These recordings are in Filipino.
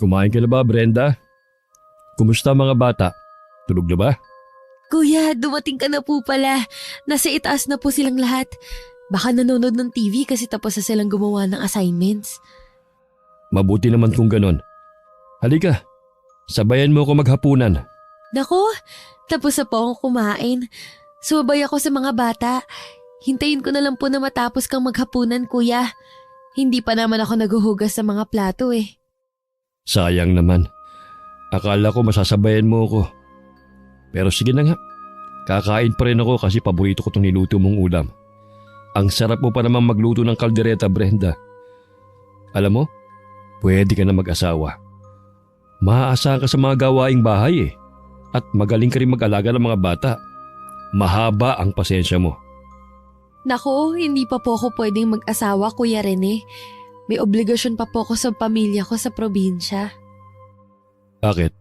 Kumain ka na ba, Brenda? Kumusta ang mga bata? Tulog na ba? Kuya, dumating ka na po pala. Nasa itaas na po silang lahat. Baka nanonood ng TV kasi tapos na silang gumawa ng assignments. Mabuti naman kung ganon. Halika, sabayan mo ako maghapunan. Naku, tapos na po akong kumain. Sumabay ako sa mga bata. Hintayin ko na lang po na matapos kang maghapunan, kuya. Hindi pa naman ako naguhugas sa mga plato eh. Sayang naman. Akala ko masasabayan mo ako. Pero sige na nga. Kakain pa rin ako kasi paborito ko itong niluto mong ulam. Ang sarap mo pa naman magluto ng kaldereta, Brenda. Alam mo, pwede ka na mag-asawa. Maaasahan ka sa mga gawaing bahay eh. At magaling ka rin mag-alaga ng mga bata. Mahaba ang pasensya mo. Naku, hindi pa po ako pwedeng mag-asawa, Kuya Rene. May obligasyon pa po ako sa pamilya ko sa probinsya. Bakit?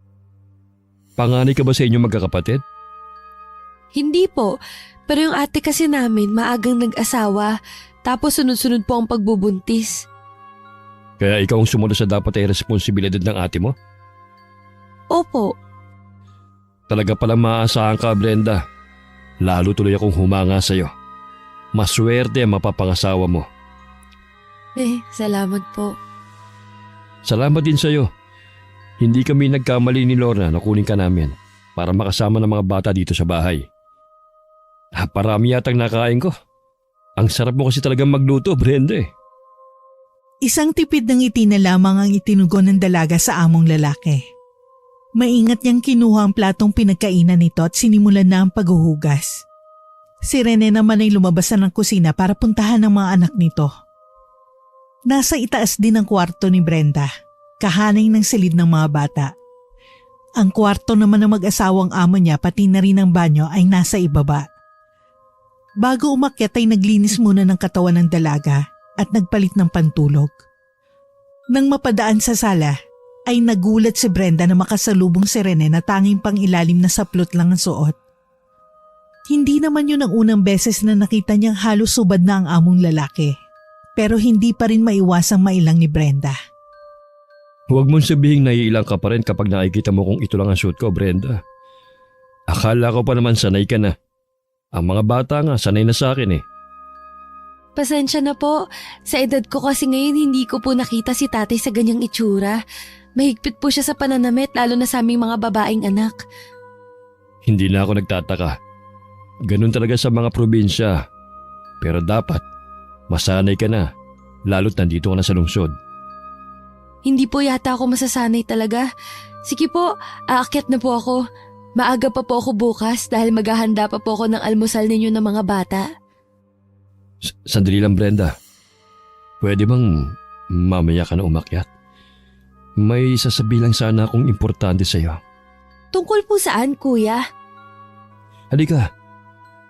Panganay ka ba sa inyong magkakapatid? Hindi po, pero yung ate kasi namin maagang nag-asawa, tapos sunod-sunod po ang pagbubuntis. Kaya ikaw ang sumunod sa dapat ay responsibilidad ng ate mo? Opo, Talaga palang maaasahan ka, Brenda. Lalo tuloy akong humanga sa'yo. Maswerte ang mapapangasawa mo. salamat po. Salamat din sa'yo. Hindi kami nagkamali ni Lorna na kunin ka namin para makasama ng mga bata dito sa bahay. Parami yatang nakain ko. Ang sarap mo kasi talagang magluto, Brenda eh. Isang tipid ng ngiti na lamang ang itinugon ng dalaga sa among lalaki. Maingat niyang kinuha ang platong pinagkainan nito at sinimulan na ang paghuhugas. Si Rene naman ay lumabas na ng kusina para puntahan ng mga anak nito. Nasa itaas din ang kwarto ni Brenda, kahanay ng silid ng mga bata. Ang kwarto naman ng mag-asawang amo niya pati na rin ang banyo ay nasa ibaba. Bago umakyat ay naglinis muna ng katawan ng dalaga at nagpalit ng pantulog. Nang mapadaan sa sala, ay nagulat si Brenda na makasalubong si Rene na tanging pang ilalim na saplot lang ang suot. Hindi naman yun ang unang beses na nakita niyang halos subad na ang among lalaki. Pero hindi pa rin maiwasang mailang ni Brenda. Huwag mong sabihing naiilang ka pa rin kapag nakikita mo kung ito lang ang suot ko, Brenda. Akala ko pa naman sanay ka na. Ang mga bata nga sanay na sa akin eh. Pasensya na po. Sa edad ko kasi ngayon hindi ko po nakita si tatay sa ganyang itsura. Mahigpit po siya sa pananamit lalo na sa aming mga babaeng anak. Hindi na ako nagtataka. Ganun talaga sa mga probinsya. Pero dapat, masanay ka na. Lalo't nandito ka na sa lungsod. Hindi po yata ako masasanay talaga. Sige po, aakyat na po ako. Maaga pa po ako bukas dahil maghahanda pa po ako ng almusal ninyo ng mga bata. Sandali lang, Brenda. Pwede bang mamaya ka na umakyat? May sasabihin lang sana akong importante sa'yo. Tungkol po saan, kuya? Halika,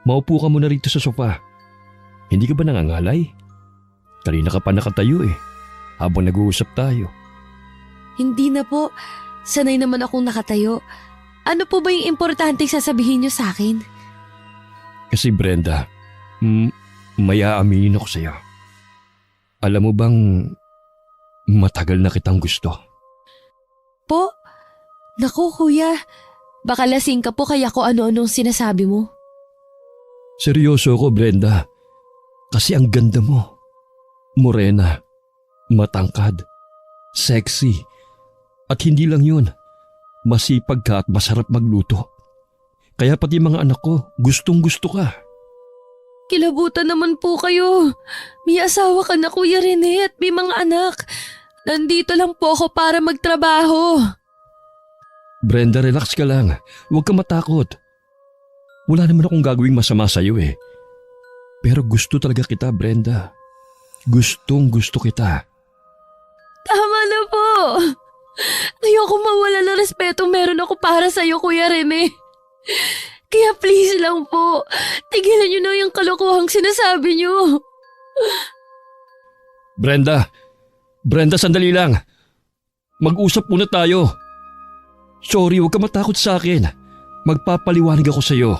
maupo ka muna rito sa sofa. Hindi ka ba nangangalay? Kanina ka pa nakatayo eh, habang nag-uusap tayo. Hindi na po. Sanay naman akong nakatayo. Ano po ba yung importanteng sasabihin niyo sa akin? Kasi Brenda, may aaminin ako sa'yo. Alam mo bang matagal na kitang gusto? Po? Naku, kuya. Baka lasing ka po kaya ko ano-anong sinasabi mo. Seryoso ako, Brenda. Kasi ang ganda mo. Morena, matangkad, sexy. At hindi lang yun, masipag ka at masarap magluto. Kaya pati mga anak ko, gustong gusto ka. Kilabutan naman po kayo. May asawa ka na, Kuya Rene, at may mga anak. Nandito lang po ako para magtrabaho. Brenda, relax ka lang. Huwag ka matakot. Wala naman akong gagawing masama sa'yo eh. Pero gusto talaga kita, Brenda. Gustong gusto kita. Tama na po. Ayoko mawala ng respeto meron ako para sa'yo, Kuya Rene. Kaya please lang po, tigilan niyo na yung kalokohang sinasabi niyo. Brenda, sandali lang. Mag-usap muna tayo. Sorry, huwag ka matakot sa akin. Magpapaliwanag ako sa'yo.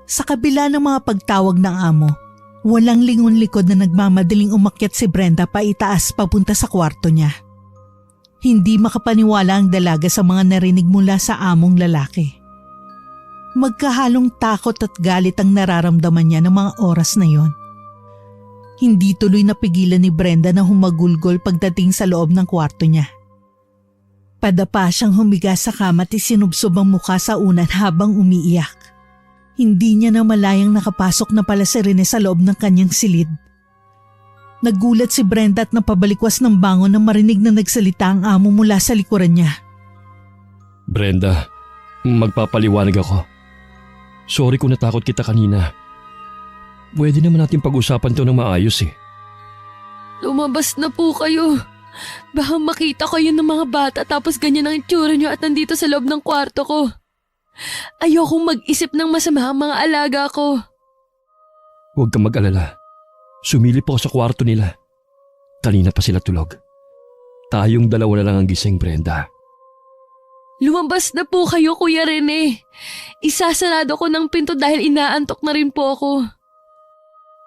Sa kabila ng mga pagtawag ng amo, walang lingon-likod na nagmamadaling umakyat si Brenda pa itaas papunta sa kwarto niya. Hindi makapaniwala ang dalaga sa mga narinig mula sa among lalaki. Magkahalong takot at galit ang nararamdaman niya ng mga oras na yon. Hindi tuloy napigilan ni Brenda na humagulgol pagdating sa loob ng kwarto niya. Padapa siyang humiga sa kama at isinubsob ang mukha sa unan habang umiiyak. Hindi niya na malayang nakapasok na pala si Rene sa loob ng kanyang silid. Nagulat si Brenda at napabalikwas ng bangon nang marinig na nagsalita ang amo mula sa likuran niya. Brenda, magpapaliwanag ako. Sorry kung natakot kita kanina. Pwede naman natin pag-usapan to ng maayos eh. Lumabas na po kayo. Baka makita kayo ng mga bata tapos ganyan ang itsura niyo at nandito sa loob ng kwarto ko. Ayokong mag-isip ng masama ang mga alaga ko. Huwag kang mag-alala. Sumilip ako sa kwarto nila. Kanina pa sila tulog. Tayong dalawa na lang ang gising, Brenda. Lumabas na po kayo, Kuya Rene. Isasarado ko ng pinto dahil inaantok na rin po ako.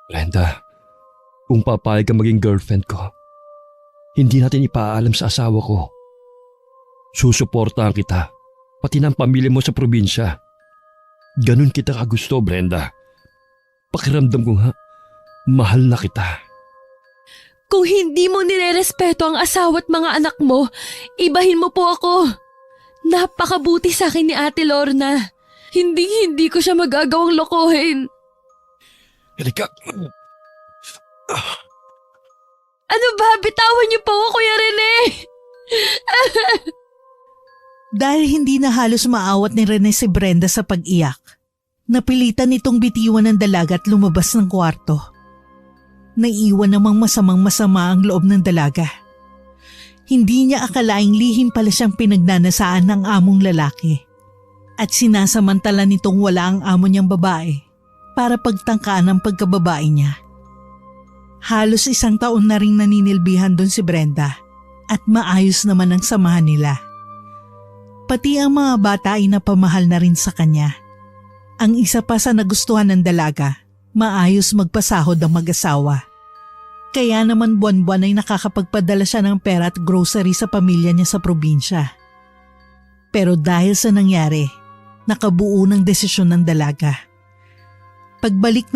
Brenda, kung papayag ka maging girlfriend ko, hindi natin ipaalam sa asawa ko. Susuportahan kita, pati ng pamilya mo sa probinsya. Ganun kita kagusto, Brenda. Pakiramdam ko nga, mahal na kita. Kung hindi mo nirerespeto ang asawa at mga anak mo, ibahin mo po ako. Napakabuti sa akin ni Ate Lorna. Hindi ko siya magagawang lokohin. Halika. Ano ba? Bitawan niyo po ako, Kuya Rene! Dahil hindi na halos maawat ni Rene si Brenda sa pag-iyak, napilitan itong bitiwan ng dalaga at lumabas ng kwarto. Naiwan namang masamang-masama ang loob ng dalaga. Hindi niya akalaing lihim pala siyang pinagnanasaan ng among lalaki at sinasamantala nitong wala ang amo niyang babae para pagtangkaan ang pagkababae niya. Halos 1 taon na ring naninilbihan doon si Brenda at maayos naman ang samahan nila. Pati ang mga bata ay napamahal na rin sa kanya. Ang isa pa sa nagustuhan ng dalaga, maayos magpasahod ang mag-asawa. Kaya naman buwan-buwan ay nakakapagpadala siya ng pera at grocery sa pamilya niya sa probinsya. Pero dahil sa nangyari, nakabuo ng desisyon ng dalaga. Pagbalik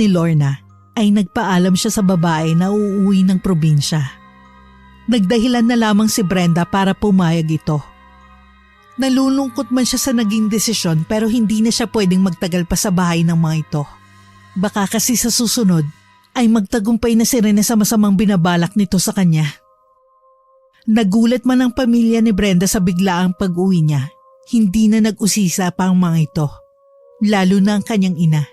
ni Lorna, ay nagpaalam siya sa babae na uuwi ng probinsya. Nagdahilan na lamang si Brenda para pumayag ito. Nalulungkot man siya sa naging desisyon pero hindi na siya pwedeng magtagal pa sa bahay ng mga ito. Baka kasi sa susunod ay magtagumpay na si Rene sa masamang binabalak nito sa kanya. Nagulat man ang pamilya ni Brenda sa biglaang pag-uwi niya. Hindi na nag-usisa pa ang mga ito, lalo na ang kanyang ina.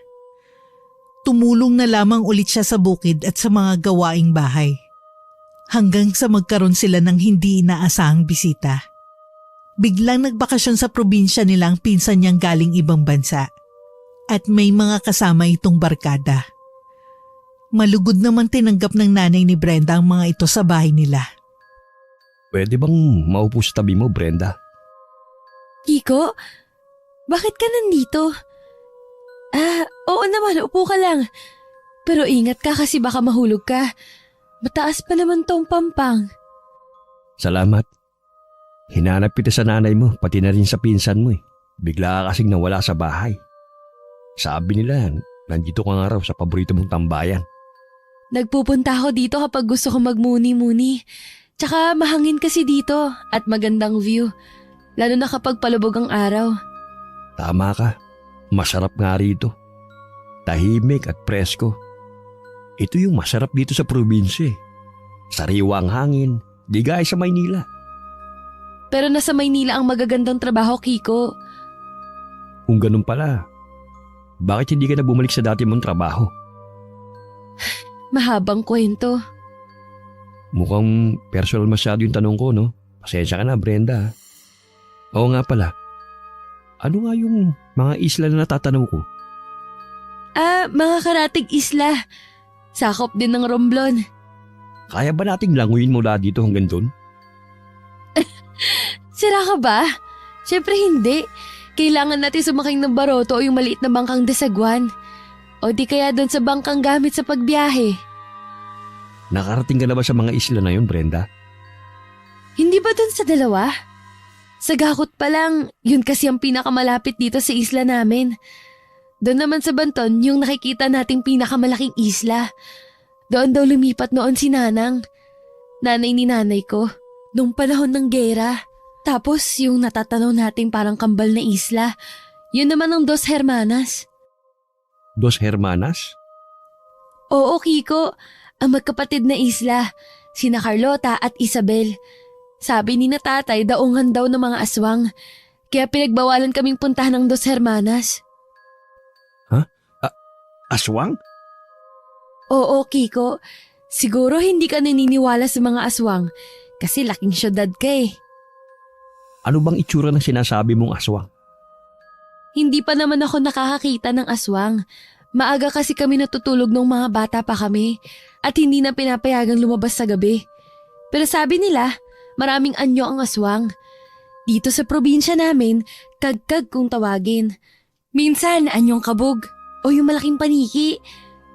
Tumulong na lamang ulit siya sa bukid at sa mga gawaing bahay. Hanggang sa magkaroon sila ng hindi inaasahang bisita. Biglang nagbakasyon sa probinsya nila ang pinsan niyang galing ibang bansa. At may mga kasama itong barkada. Malugod naman tinanggap ng nanay ni Brenda ang mga ito sa bahay nila. Pwede bang maupo sa tabi mo, Brenda? Kiko, bakit ka nandito? Oo naman, upo ka lang. Pero ingat ka kasi baka mahulog ka. Mataas pa naman tong pampang. Salamat. Hinanap kita sa nanay mo, pati na rin sa pinsan mo eh. Bigla ka kasing nawala sa bahay. Sabi nila, nandito ka nga raw sa paborito mong tambayan. Nagpupunta ako dito kapag gusto ko magmuni-muni. Tsaka mahangin kasi dito at magandang view. Lalo na kapag palubog ang araw. Tama ka. Masarap nga rito. Tahimik at presko. Ito yung masarap dito sa probinsya eh. Sariwa ang hangin, di gaya sa Maynila. Pero nasa Maynila ang magagandang trabaho, Kiko. Kung ganun pala, bakit hindi ka na bumalik sa dati mong trabaho? Mahabang kwento. Mukhang personal masyado yung tanong ko, no? Pasensya ka na, Brenda. Oo nga pala. Ano nga yung mga isla na natatanaw ko? Mga karatig isla. Sakop din ng Romblon. Kaya ba nating languyin mula dito hanggang doon? Sira ka ba? Siyempre hindi. Kailangan natin sumakay ng baroto o yung maliit na bangkang desagwan. O di kaya doon sa bangkang gamit sa pagbiyahe. Nakarating ka na ba sa mga isla na yun, Brenda? Hindi ba dun sa dalawa? Sa Gakut pa lang, yun kasi ang pinakamalapit dito sa isla namin. Doon naman sa Banton, yung nakikita nating pinakamalaking isla. Doon daw lumipat noon si Nanang. Nanay ni nanay ko. Nung panahon ng gera. Tapos yung natatanaw nating parang kambal na isla. Yun naman ang Dos Hermanas. Dos Hermanas? Oo, Kiko. Ang magkapatid na isla. Sina Carlota at Isabel. Sabi ni na tatay daungan daw ng mga aswang. Kaya pinagbawalan kaming puntahan ng Dos Hermanas. Aswang? Oo, Kiko. Siguro hindi ka naniniwala sa mga aswang kasi laking syudad ka eh. Ano bang itsura ng sinasabi mong aswang? Hindi pa naman ako nakakakita ng aswang. Maaga kasi kami natutulog nung mga bata pa kami at hindi na pinapayagang lumabas sa gabi. Pero sabi nila, maraming anyo ang aswang. Dito sa probinsya namin, kagkag kung tawagin. Minsan anyong kabog o yung malaking paniki.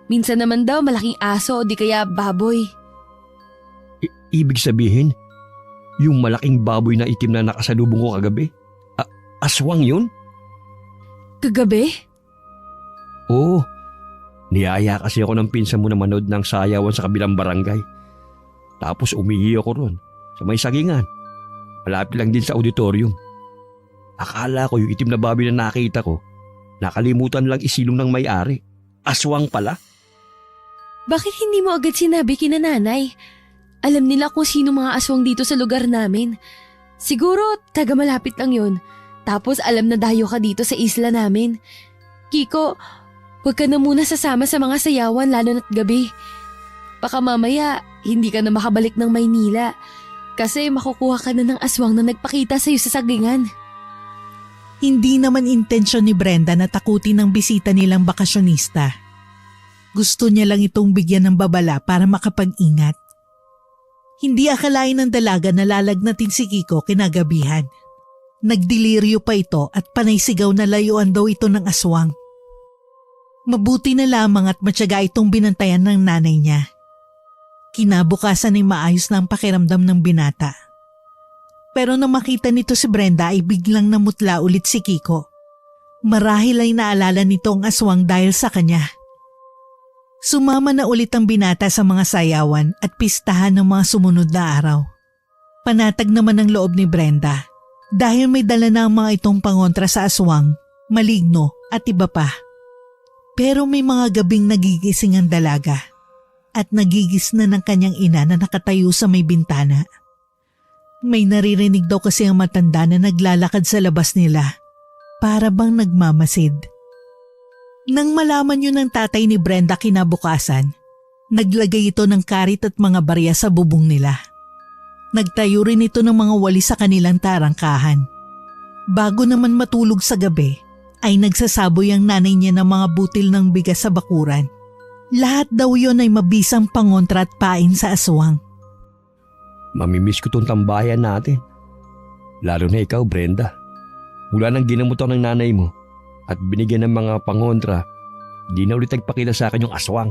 Minsan naman daw malaking aso o di kaya baboy. Ibig sabihin, yung malaking baboy na itim na nakasalubong ko kagabi? Aswang yun? Kagabi? Oo. Niyaya kasi ako ng pinsan mo na manood ng sayawan sa kabilang barangay. Tapos umihi ako ron, sa may sagingan. Malapit lang din sa auditorium. Akala ko yung itim na baboy na nakita ko, nakalimutan lang isilong ng may-ari. Aswang pala. Bakit hindi mo agad sinabi kina nanay? Alam nila kung sino mga aswang dito sa lugar namin. Siguro taga malapit lang yun. Tapos alam na dayo ka dito sa isla namin. Kiko, huwag ka na muna sasama sa mga sayawan lalo na't gabi. Baka mamaya hindi ka na makabalik ng Maynila. Kasi makukuha ka na ng aswang na nagpakita sa'yo sa sagingan. Hindi naman intensyon ni Brenda na takutin ang bisita nilang bakasyonista. Gusto niya lang itong bigyan ng babala para makapag-ingat. Hindi akalain ng dalaga na lalagnatin si Kiko kinagabihan. Nagdiliryo pa ito at panay sigaw na layuan daw ito ng aswang. Mabuti na lamang at matyaga itong binantayan ng nanay niya. Kinabukasan ay maayos na ang pakiramdam ng binata. Pero nang makita nito si Brenda ay biglang namutla ulit si Kiko. Marahil ay naalala nito ang aswang dahil sa kanya. Sumama na ulit ang binata sa mga sayawan at pistahan ng mga sumunod na araw. Panatag naman ang loob ni Brenda dahil may dala na ang mga itong pangontra sa aswang, maligno at iba pa. Pero may mga gabing nagigising ang dalaga at nagigis na ng kanyang ina na nakatayo sa may bintana. May naririnig daw kasi ang matanda na naglalakad sa labas nila para bang nagmamasid. Nang malaman yun ng tatay ni Brenda kinabukasan, naglagay ito ng karit at mga barya sa bubong nila. Nagtayo rin ito ng mga wali sa kanilang tarangkahan. Bago naman matulog sa gabi, ay nagsasaboy ang nanay niya ng mga butil ng bigas sa bakuran. Lahat daw yon ay mabisang pangontra at pain sa aswang. Mamimiss ko tong tambayan natin. Lalo na ikaw, Brenda. Mula nang ginamot ako ng nanay mo at binigyan ng mga pangontra, di na ulit nagpakita sa akin yung aswang.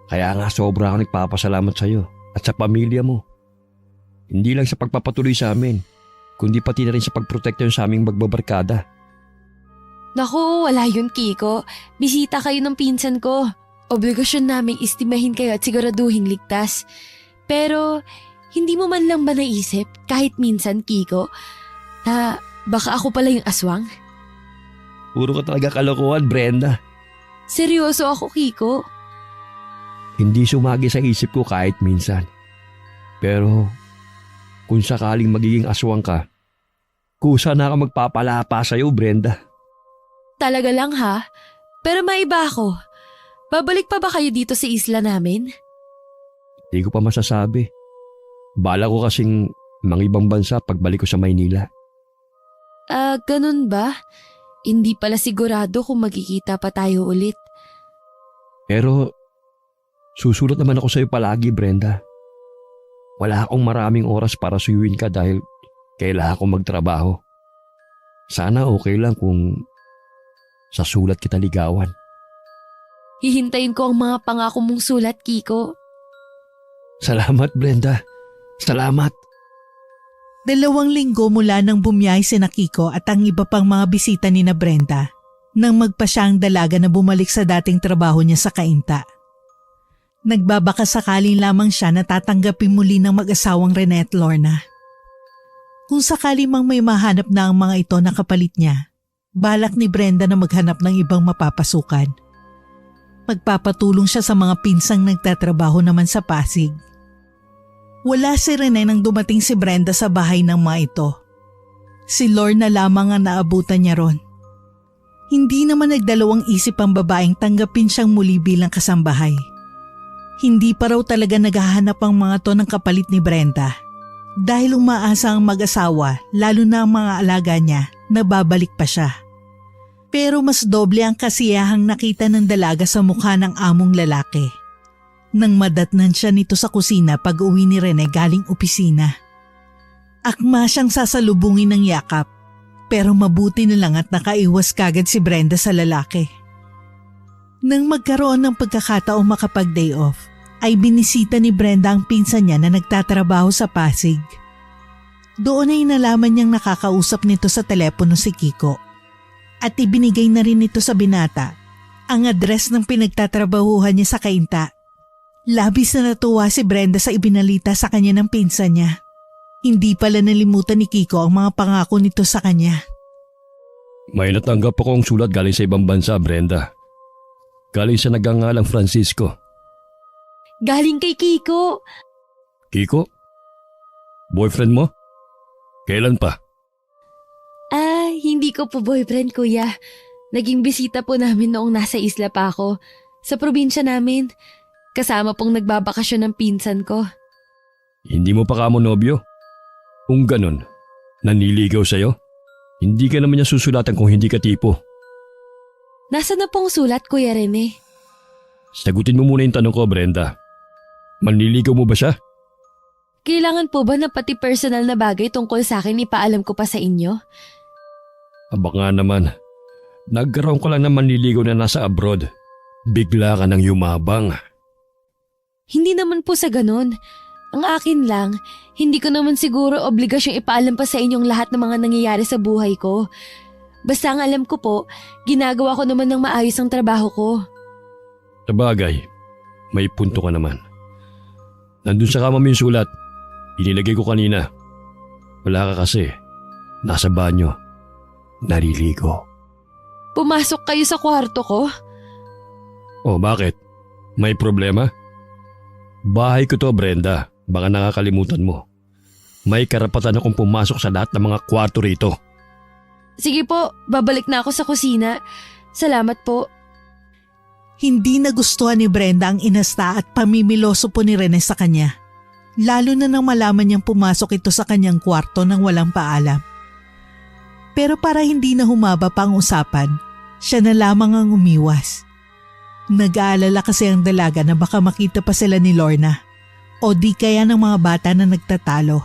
Kaya nga sobra ako nagpapasalamat sa iyo at sa pamilya mo. Hindi lang sa pagpapatuloy sa amin, kundi pati na rin sa pagprotekta sa aming magbabarkada. Naku, wala yun, Kiko. Bisita kayo ng pinsan ko. Obligasyon naming istimahin kayo at siguraduhin ligtas. Pero hindi mo man lang ba naisip, kahit minsan, Kiko, na baka ako pala yung aswang? Puro ka talaga kalokohan, Brenda. Seryoso ako, Kiko. Hindi sumagi sa isip ko kahit minsan. Pero kung sakaling magiging aswang ka, kusa na ako magpapalapa sa'yo, Brenda. Talaga lang ha? Pero maiba ako. Babalik pa ba kayo dito sa isla namin? Hindi ko pa masasabi. Bala ko kasing mangibang bansa pagbalik ko sa Maynila. Ganun ba? Hindi pala sigurado kung magkikita pa tayo ulit. Pero susulat naman ako sa'yo palagi, Brenda. Wala akong maraming oras para suyuin ka dahil kailangan akong magtrabaho. Sana okay lang kung sa sulat kita ligawan. Hihintayin ko ang mga pangako mong sulat, Kiko. Salamat, Brenda. Salamat. 2 linggo mula nang bumiyahe si Kiko at ang iba pang mga bisita ni na Brenda nang magpa siya ang dalaga na bumalik sa dating trabaho niya sa Cainta. Nagbabaka sakali lamang siya na tatanggapin muli ng mag-asawang Rene at Lorna. Kung sakali mang may mahanap na ang mga ito na kapalit niya, balak ni Brenda na maghanap ng ibang mapapasukan. Magpapatulong siya sa mga pinsang nagtatrabaho naman sa Pasig. Wala si Rene nang dumating si Brenda sa bahay ng mga ito. Si Lorna lamang ang naabutan niya ron. Hindi naman nagdalawang isip ang babaeng tanggapin siyang muli bilang kasambahay. Hindi pa raw talaga naghahanap ang mga to ng kapalit ni Brenda dahil umaasa ang mag-asawa, lalo na ang mga alaga niya, na babalik pa siya. Pero mas doble ang kasiyahang nakita ng dalaga sa mukha ng among lalaki nang madatnan siya nito sa kusina pag uwi ni Rene galing opisina. Akma siyang sasalubungin ng yakap, pero mabuti na lang at nakaiwas kagad si Brenda sa lalaki. Nang magkaroon ng pagkakataong makapag-day off, ay binisita ni Brenda ang pinsan niya na nagtatrabaho sa Pasig. Doon ay nalaman niyang nakakausap nito sa telepono si Kiko at ibinigay na rin nito sa binata ang address ng pinagtatrabahuhan niya sa Cainta. Labis na natuwa si Brenda sa ibinalita sa kanya ng pinsan niya. Hindi pala nalimutan ni Kiko ang mga pangako nito sa kanya. May natanggap akong sulat galing sa ibang bansa, Brenda. Galing sa nagangalang Francisco. Galing kay Kiko. Kiko? Boyfriend mo? Kailan pa? Hindi ko po boyfriend, kuya. Naging bisita po namin noong nasa isla pa ako. Sa probinsya namin. Kasama pong nagbabakasyon ng pinsan ko. Hindi mo pa kamo nobyo? Kung ganun, naniligaw sa'yo? Hindi ka naman niya susulatan kung hindi ka tipo. Nasaan na pong sulat, Kuya Rene? Sagutin mo muna yung tanong ko, Brenda. Manliligaw mo ba siya? Kailangan po ba na pati personal na bagay tungkol sa akin ipaalam ko pa sa inyo? Aba nga naman, nagkaroon ko lang ng manliligaw na nasa abroad. Bigla ka nang yumabang. Hindi naman po sa ganun. Ang akin lang, hindi ko naman siguro obligasyong ipaalam pa sa inyong lahat ng mga nangyayari sa buhay ko. Basta ang alam ko po, ginagawa ko naman ng maayos ang trabaho ko. Sabagay, may punto ka naman. Nandun sa kama mo yung sulat. Inilagay ko kanina. Wala ka kasi. Nasa banyo. Naliligo. Pumasok kayo sa kwarto ko? Oh, bakit? May problema? Bahay ko to, Brenda. Baka nakakalimutan mo. May karapatan akong pumasok sa lahat ng mga kwarto rito. Sige po, babalik na ako sa kusina. Salamat po. Hindi nagustuhan ni Brenda ang inasta at pamimiloso po ni Rene sa kanya. Lalo na nang malaman niyang pumasok ito sa kanyang kwarto nang walang paalam. Pero para hindi na humaba pa ang usapan, siya na lamang ang umiwas. Nag-aalala kasi ang dalaga na baka makita pa sila ni Lorna o di kaya ng mga bata na nagtatalo.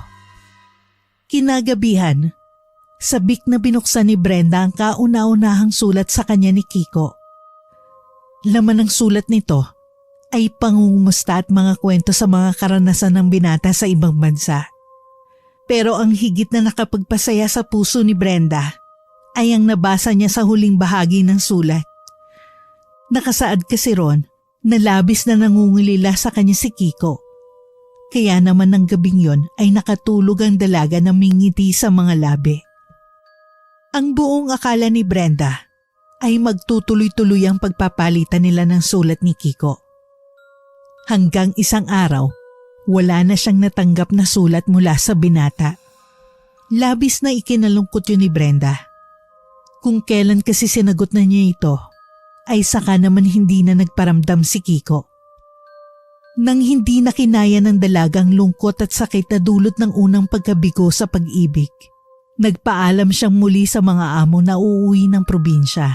Kinagabihan, sabik na binuksan ni Brenda ang kauna-unahang sulat sa kanya ni Kiko. Laman ng sulat nito ay pangungumusta at mga kwento sa mga karanasan ng binata sa ibang bansa. Pero ang higit na nakapagpasaya sa puso ni Brenda ay ang nabasa niya sa huling bahagi ng sulat. Nakasaad kasi ron na labis na nangungulila sa kanya si Kiko. Kaya naman ng gabing yon ay nakatulog ang dalaga na mingiti sa mga labi. Ang buong akala ni Brenda ay magtutuloy-tuloy ang pagpapalitan nila ng sulat ni Kiko. Hanggang isang araw, wala na siyang natanggap na sulat mula sa binata. Labis na ikinalungkot yun ni Brenda. Kung kailan kasi sinagot na niya ito, ay saka naman hindi na nagparamdam si Kiko. Nang hindi na kinaya ng dalagang lungkot at sakit na dulot ng unang pagkabigo sa pag-ibig, nagpaalam siyang muli sa mga amo na uuwi ng probinsya.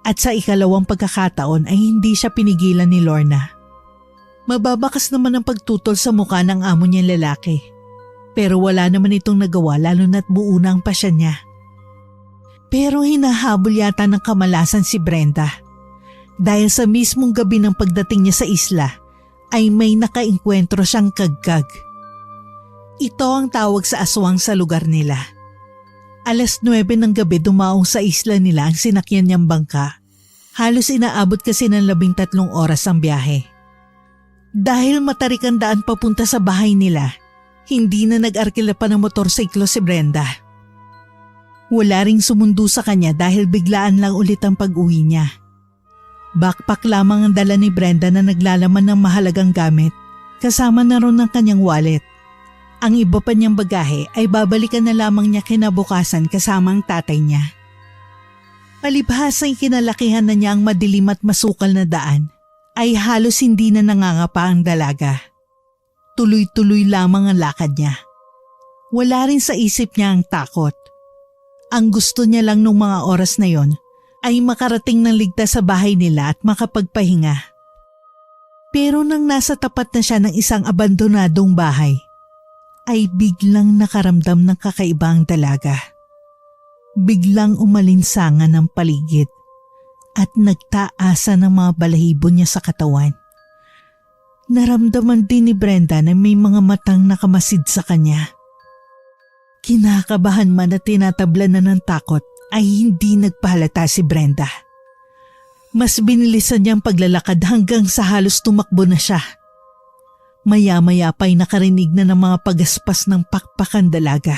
At sa ikalawang pagkakataon ay hindi siya pinigilan ni Lorna. Mababakas naman ang pagtutol sa mukha ng amo niyang lalaki. Pero wala naman itong nagawa lalo na't buo na ang pasya niya. Pero hinahabol yata ng kamalasan si Brenda. Dahil sa mismong gabi ng pagdating niya sa isla, ay may nakainkwentro siyang kagkag. Ito ang tawag sa aswang sa lugar nila. 9:00 ng gabi dumaong sa isla nila ang sinakyan niyang bangka. Halos inaabot kasi ng 13 oras ang biyahe. Dahil matarik ang daan papunta sa bahay nila, hindi na nag-arkila pa ng motorsiklo si Brenda. Wala ring sumundo sa kanya dahil biglaan lang ulit ang pag-uwi niya. Backpack lamang ang dala ni Brenda na naglalaman ng mahalagang gamit, kasama na ron ng kanyang wallet. Ang iba pa niyang bagahe ay babalikan na lamang niya kinabukasan kasama ang tatay niya. Palibhas ay kinalakihan na niya ang madilim at masukal na daan, ay halos hindi na nangangapa ang dalaga. Tuloy-tuloy lamang ang lakad niya. Wala rin sa isip niya ang takot. Ang gusto niya lang nung mga oras na yon ay makarating ng ligtas sa bahay nila at makapagpahinga. Pero nang nasa tapat na siya ng isang abandonadong bahay, ay biglang nakaramdam ng kakaiba ang dalaga. Biglang umalinsangan ng paligid at nagtaasa ng mga balahibo niya sa katawan. Naramdaman din ni Brenda na may mga matang nakamasid sa kanya. Kinakabahan man at tinatabla na ng takot ay hindi nagpahalata si Brenda. Mas binilisan niyang paglalakad hanggang sa halos tumakbo na siya. Maya-maya pa'y nakarinig na ng mga pagaspas ng pakpakan dalaga.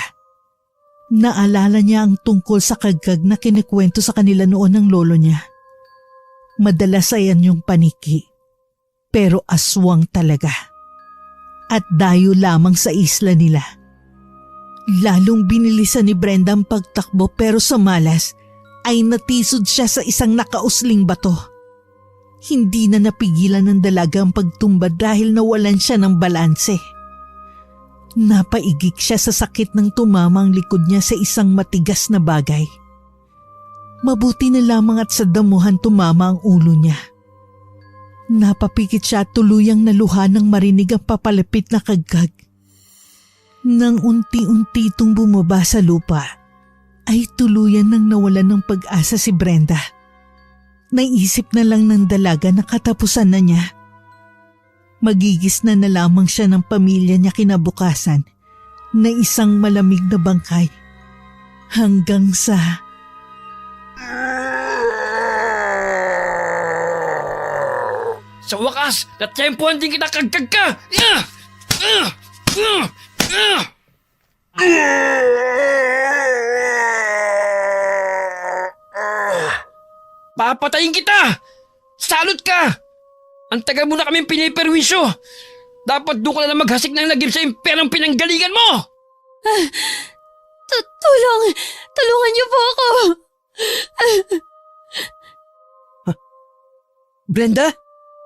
Naalala niya ang tungkol sa kagkag na kinikwento sa kanila noon ng lolo niya. Madalas ayan yung paniki, pero aswang talaga. At dayo lamang sa isla nila. Lalong binilisan ni Brenda ang pagtakbo pero sa malas ay natisod siya sa isang nakausling bato. Hindi na napigilan ng dalaga ang pagtumba dahil nawalan siya ng balanse. Napaigik siya sa sakit ng tumama ang likod niya sa isang matigas na bagay. Mabuti na lamang at sa damuhan tumama ang ulo niya. Napapikit siya at tuluyang naluha nang marinig ang papalapit na kagkag. Nang unti-unti itong bumaba sa lupa, ay tuluyan nang nawalan ng pag-asa si Brenda. Naisip na lang ng dalaga na katapusan na niya. Magigis na lamang siya ng pamilya niya kinabukasan na isang malamig na bangkay. Hanggang sa... Sa wakas, natyempohan din kita kagkag ka! Papatayin kita! Salot ka! Ang tagal mo na kaming piniperwisyo! Dapat doon ka na lang maghasik ng lagim sa imperang pinanggalingan mo! Tulungan niyo po ako! Brenda?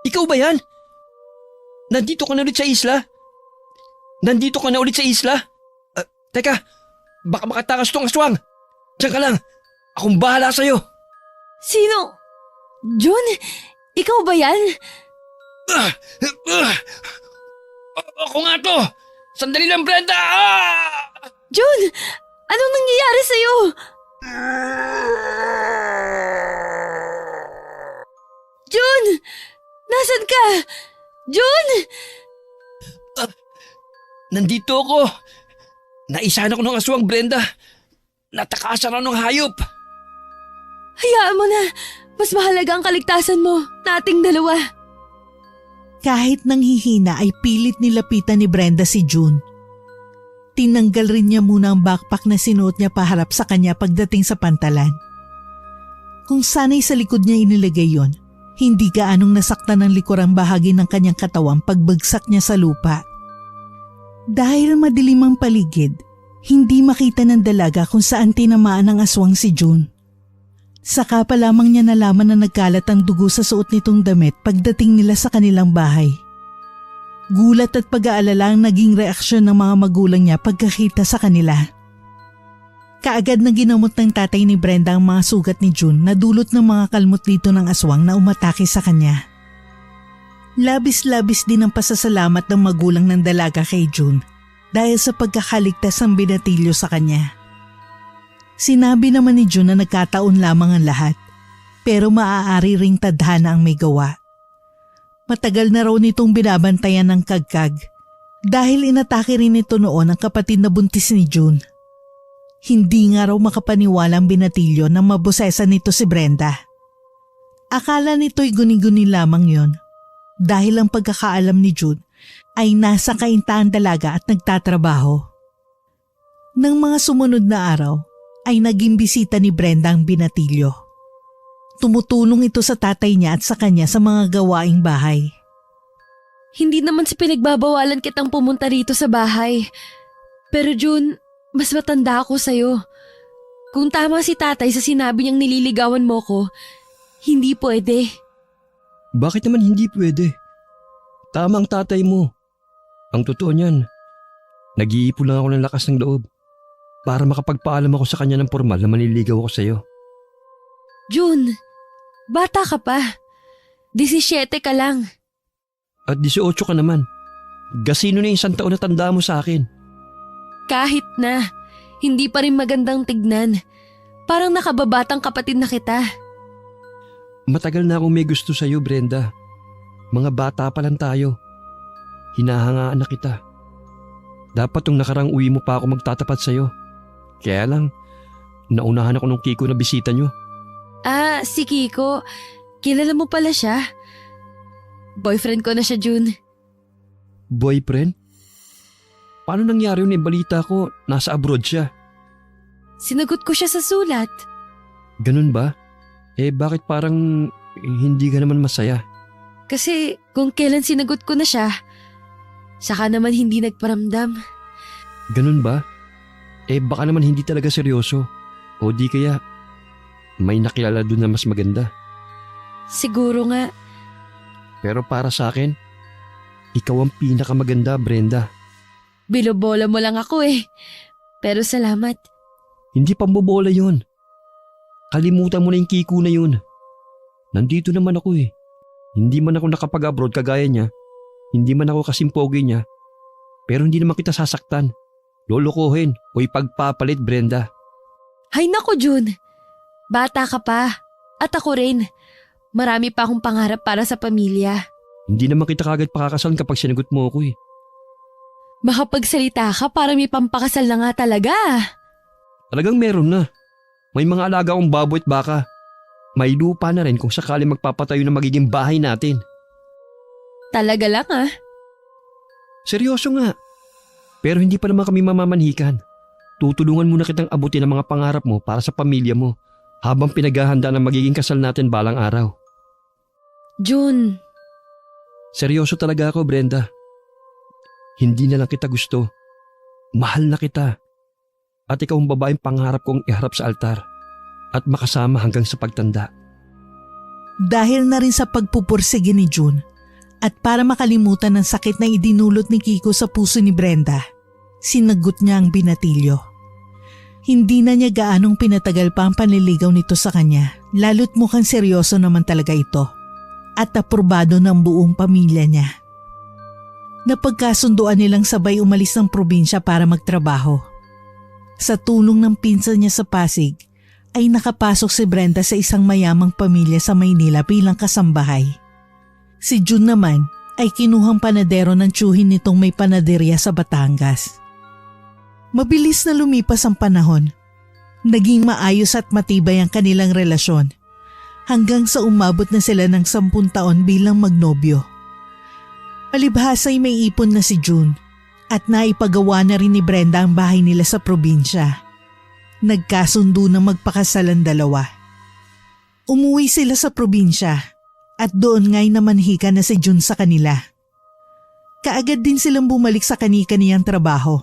Ikaw ba yan? Nandito ka na ulit sa isla? Teka, baka makatakas tong aswang. Diyan ka lang. Akong bahala sa'yo. Sino? John? Ikaw ba yan? Ako nga to! Sandali lang, Brenda! John! Anong nangyayari sa'yo? John! Nasaan ka? John! Nandito ako. Naisahan ako ng aswang, Brenda. Natakasan ako ng hayop. Hayaan mo na. Mas mahalaga ang kaligtasan mo, nating dalawa. Kahit nanghihina ay pilit nilapitan ni Brenda si June. Tinanggal rin niya muna ang backpack na sinuot niya paharap sa kanya pagdating sa pantalan. Kung sana'y sa likod niya inilagay yon, hindi gaanong nasaktan ng likurang bahagi ng kanyang katawan pagbagsak niya sa lupa. Dahil madilim ang paligid, hindi makita ng dalaga kung saan tinamaan ng aswang si June. Saka pa lamang niya nalaman na nagkalat ang dugo sa suot nitong damit pagdating nila sa kanilang bahay. Gulat at pag-aalala ang naging reaksyon ng mga magulang niya pagkakita sa kanila. Kaagad na ginamot ng tatay ni Brenda ang mga sugat ni June na dulot ng mga kalmot dito ng aswang na umatake sa kanya. Labis-labis din ang pasasalamat ng magulang ng dalaga kay June dahil sa pagkakaligtas ng binatilyo sa kanya. Sinabi naman ni June na nagkataon lamang ang lahat, pero maaari ring tadhana ang may gawa. Matagal na raw nitong binabantayan ng kagkag, Dahil inatake rin ito noon ang kapatid na buntis ni June. Hindi nga raw makapaniwala ang binatilyo na mabosesa nito si Brenda. Akala nito'y guni-guni lamang yon dahil ang pagkakaalam ni June ay nasa kaintaang dalaga at nagtatrabaho. Nang mga sumunod na araw ay naging bisita ni Brenda ang binatilyo. Tumutulong ito sa tatay niya at sa kanya sa mga gawaing bahay. Hindi naman sa pinagbabawalan kitang pumunta rito sa bahay. Pero June, mas matanda ako sa'yo. Kung tama si tatay sa sinabi niyang nililigawan mo ko, hindi pwede. Bakit naman hindi pwede? Tama ang tatay mo. Ang totoo niyan, nag-iipon lang ako ng lakas ng loob para makapagpaalam ako sa kanya ng formal na manliligaw ako sa'yo. June, bata ka pa. 17 ka lang. At 18 ka naman. Gasino na yung 1 taon na tanda mo sa akin. Kahit na, hindi pa rin magandang tignan. Parang nakababatang kapatid na kita. Matagal na akong may gusto sa'yo, Brenda. Mga bata pa lang tayo. Hinahangaan na kita. Dapat nung nakarang uwi mo pa ako magtatapat sa'yo. Kaya lang, naunahan ako nung Kiko na bisita nyo. Ah, si Kiko. Kilala mo pala siya? Boyfriend ko na siya, June. Boyfriend? Paano nangyari yun? Balita ko, nasa abroad siya. Sinagot ko siya sa sulat. Ganun ba? Bakit parang hindi ka naman masaya? Kasi kung kailan sinagot ko na siya, saka naman hindi nagparamdam. Ganun ba? Baka naman hindi talaga seryoso. O di kaya, may nakilala dun na mas maganda. Siguro nga. Pero para sa akin, ikaw ang pinakamaganda, Brenda. Bilobola mo lang ako eh. Pero salamat. Hindi pambobola yun. Kalimutan mo na yung Kiko na yun. Nandito naman ako eh. Hindi man ako nakapag-abroad kagaya niya. Hindi man ako kasing pogi niya. Pero hindi naman kita sasaktan. Lolokohin o ipagpapalit, Brenda. Hay nako, June. Bata ka pa. At ako rin. Marami pa akong pangarap para sa pamilya. Hindi naman kita kagad pakakasal kapag sinagot mo ako eh. Makapagsalita ka para may pampakasal na nga talaga. Talagang meron na. May mga alaga akong baboy at baka. May lupa na rin kung sakali magpapatayo na magiging bahay natin. Talaga lang ah. Seryoso nga. Pero hindi pa naman kami mamamanhikan. Tutulungan muna kitang abutin ang mga pangarap mo para sa pamilya mo habang pinaghahanda ng magiging kasal natin balang araw. June. Seryoso talaga ako, Brenda. Hindi na lang kita gusto. Mahal na kita. At ikaw ang babaeng pangarap kong iharap sa altar at makasama hanggang sa pagtanda. Dahil na rin sa pagpupursige ni June at para makalimutan ng sakit na idinulot ni Kiko sa puso ni Brenda, sinagot niya ang binatilyo. Hindi na niya gaanong pinatagal pa ang panliligaw nito sa kanya, lalo't mukhang seryoso naman talaga ito at aprobado ng buong pamilya niya. Napagkasunduan nilang sabay umalis ng probinsya para magtrabaho. Sa tulong ng pinsan niya sa Pasig, ay nakapasok si Brenda sa isang mayamang pamilya sa Maynila bilang kasambahay. Si June naman ay kinuhang panadero ng tiyuhin nitong may panaderya sa Batangas. Mabilis na lumipas ang panahon. Naging maayos at matibay ang kanilang relasyon hanggang sa umabot na sila ng 10 taon bilang magnobyo. Palibhas ay may ipon na si June at naipagawa na rin ni Brenda ang bahay nila sa probinsya. Nagkasundo na magpakasal ang dalawa. Umuwi sila sa probinsya at doon nga'y namanhika na si June sa kanila. Kaagad din silang bumalik sa kani-kaniyang trabaho.